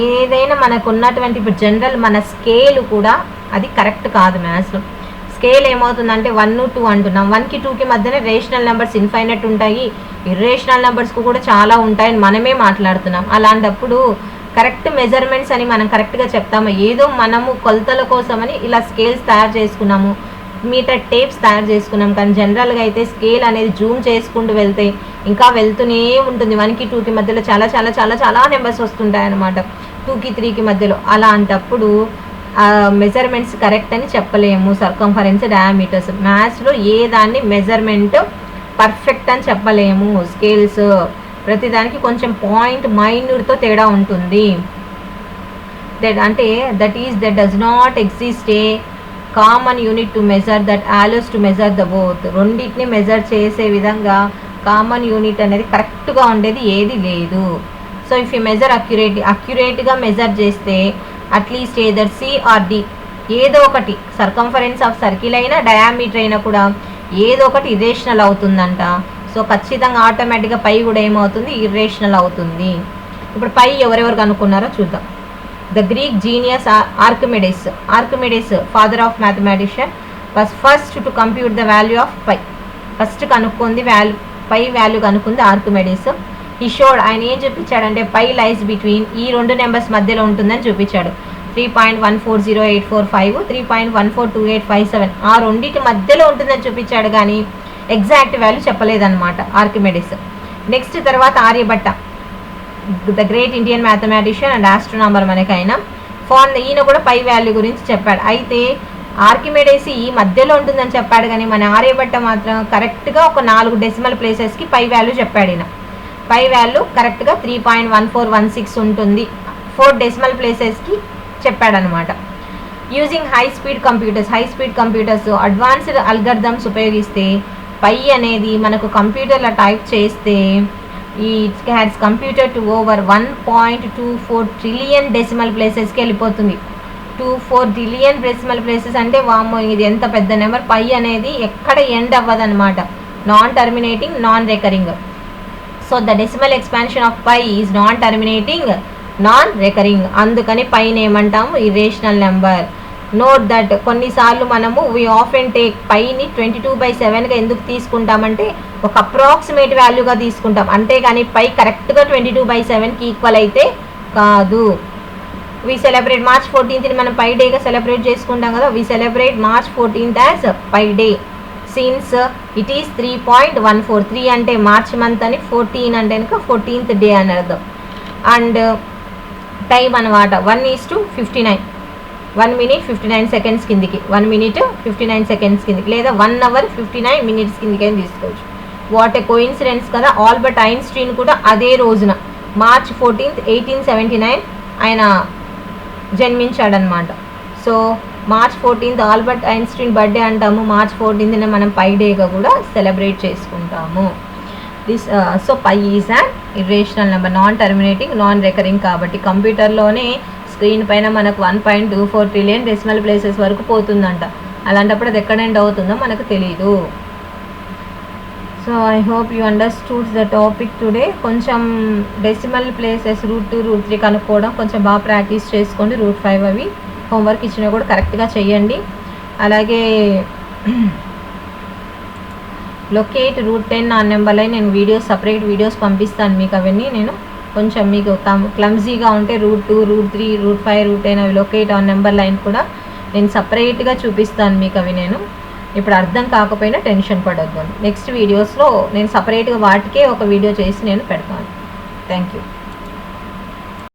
ఏదైనా మనకు ఉన్నటువంటి, ఇప్పుడు జనరల్ మన స్కేల్ కూడా అది కరెక్ట్ కాదు. మ్యాథ్స్లో స్కేల్ ఏమవుతుందంటే 1, 2 అంటున్నాం. 1కి 2కి మధ్యన రేషనల్ నెంబర్స్ ఇన్ఫైనట్ ఉంటాయి, ఇర్రేషనల్ నెంబర్స్కు కూడా చాలా ఉంటాయని మనమే మాట్లాడుతున్నాం. అలాంటప్పుడు కరెక్ట్ మెజర్మెంట్స్ అని మనం కరెక్ట్గా చెప్తాము. ఏదో మనము కొలతల కోసమని ఇలా స్కేల్స్ తయారు చేసుకున్నాము, మీటర్ టేప్స్ తయారు చేసుకున్నాం. కానీ జనరల్గా అయితే స్కేల్ అనేది జూమ్ చేసుకుంటూ వెళ్తే ఇంకా వెళ్తూనే ఉంటుంది. 1కి 2కి మధ్యలో చాలా చాలా చాలా చాలా నెంబర్స్ వస్తుంటాయి అన్నమాట, 2కి 3కి మధ్యలో. అలాంటప్పుడు మెజర్మెంట్స్ కరెక్ట్ అని చెప్పలేము. సర్కంఫరెన్స్, డయామీటర్స్ మ్యాథ్స్లో ఏ దాన్ని మెజర్మెంట్ పర్ఫెక్ట్ అని చెప్పలేము. స్కేల్స్ ప్రతిదానికి కొంచెం పాయింట్ మైన్యూట్తో తేడా ఉంటుంది. That does not exist a common unit to measure that allows to measure the both. రెండింటిని మెజర్ చేసే విధంగా కామన్ యూనిట్ అనేది కరెక్ట్గా ఉండేది ఏది లేదు. సో ఇఫ్ యూ మెజర్ అక్యురేట్గా మెజర్ చేస్తే at least either C or D, ఏదో ఒకటి సర్కంఫరెన్స్ ఆఫ్ సర్కిల్ అయినా డయామీటర్ అయినా కూడా ఏదో ఒకటి ఇర్రేషనల్ అవుతుందంట. సో ఖచ్చితంగా ఆటోమేటిక్గా పై కూడా ఏమవుతుంది? ఇర్రేషనల్ అవుతుంది. ఇప్పుడు పై ఎవరెవరు కనుక్కున్నారో చూద్దాం. The Greek genius Archimedes father of mathematician was first to compute the value of pi. First కనుక్కుంది పై వాల్యూ కనుక్కుంది ఆర్కిమిడిస్. ఈ షోడ్, ఆయన ఏం చూపించాడంటే పై లైస్ బిట్వీన్ ఈ రెండు నెంబర్స్ మధ్యలో ఉంటుందని చూపించాడు. 3.140845, 3.142857 ఆ రెండింటి మధ్యలో ఉంటుందని చూపించాడు. కానీ ఎగ్జాక్ట్ వాల్యూ చెప్పలేదన్నమాట ఆర్కిమిడిస్. నెక్స్ట్ తర్వాత Aryabhata, the great Indian mathematician and astronomer మనకైనా ఈయన కూడా పై వాల్యూ గురించి చెప్పాడు. అయితే ఆర్కిమిడిస్ ఈ మధ్యలో ఉంటుందని చెప్పాడు, కానీ మన ఆర్యభట్ట మాత్రం కరెక్ట్గా ఒక 4 డెసిమల్ ప్లేసెస్కి పై వాల్యూ చెప్పాడు. ఈయన పై వాల్యూ కరెక్ట్గా 3.1416 ఉంటుంది, 4 డెసిమల్ ప్లేసెస్కి చెప్పాడనమాట. Using high speed computers advanced algorithms ఉపయోగిస్తే పై అనేది మనకు కంప్యూటర్లో టైప్ చేస్తే it has computer to over 1.24 trillion decimal ప్లేసెస్కి వెళ్ళిపోతుంది. 24 ట్రిలియన్ డెసిమల్ ప్లేసెస్ అంటే వామ్మో, ఇది ఎంత పెద్ద నెంబర్. పై అనేది ఎక్కడ ఎండ్ అవ్వదన్నమాట, non terminating, non recurring. So the decimal expansion of pi is non terminating, non recurring. అందుకని పైన ఏమంటాము? Irrational number. నోట్ దట్ కొన్నిసార్లు మనము వీ ఆఫెన్ టేక్ పైని 22/7గా ఎందుకు తీసుకుంటామంటే ఒక అప్రాక్సిమేట్ వాల్యూగా తీసుకుంటాం, అంతేగాని పై కరెక్ట్గా 22/7కి ఈక్వల్ అయితే కాదు. వీ సెలబ్రేట్ మార్చ్ 14th మనం పై డేగా సెలబ్రేట్ చేసుకుంటాం కదా. We celebrate March 14th as pi day since it is 3.14. 3 అంటే మార్చ్ మంత్ అని, 14 అంటే కనుక 14th డే అని అర్థం. అండ్ టైం అనమాట 1:59, 1 minute 59 seconds కిందికి, 1 minute 59 seconds కిందికి, లేదా 1 hour 59 minutes కిందికి అని తీసుకోవచ్చు. వాట్ ఏ కోయిన్సిడెన్స్ కదా. ఆల్బర్ట్ ఐన్స్టీన్ కూడా అదే రోజున మార్చ్ 14th 1879 ఆయన జన్మించాడనమాట. So March 14th Albert Einstein birthday అంటాము. మార్చ్ 14th మనం పై డేగా కూడా సెలబ్రేట్ చేసుకుంటాము. So pi is an irrational number, non terminating, non recurring. కాబట్టి కంప్యూటర్లోనే స్క్రీన్ పైన మనకు 1.24 ట్రిలియన్ డెసిమల్ ప్లేసెస్ వరకు పోతుందంట. అలాంటప్పుడు అది ఎక్కడ ఎండ్ అవుతుందో మనకు తెలీదు. So I hope you understood the topic today. కొంచెం డెసిమల్ ప్లేసెస్ రూట్ 2, రూట్ 3 కనుక్కోవడం కొంచెం బాగా ప్రాక్టీస్ చేసుకోండి. రూట్ 5 అవి హోంవర్క్ ఇచ్చినా కూడా కరెక్ట్గా చేయండి. అలాగే లొకేట్ రూట్ 10 ఆ నెంబర్లో నేను సపరేట్ వీడియోస్ పంపిస్తాను మీకు. అవన్నీ నేను కొంచెం మీకు క్లమ్జీగా ఉంటే రూట్ 2, రూట్ 3, రూట్ 5, రూట్ 10 అవి లొకేట్ ఆ నెంబర్ లైన్ కూడా నేను సపరేట్గా చూపిస్తాను మీకు. అవి నేను ఇప్పుడు అర్థం కాకపోయినా టెన్షన్ పడొద్దు. నెక్స్ట్ వీడియోస్లో నేను సపరేట్గా వాటికే ఒక వీడియో చేసి నేను పెడతాను. Thank you.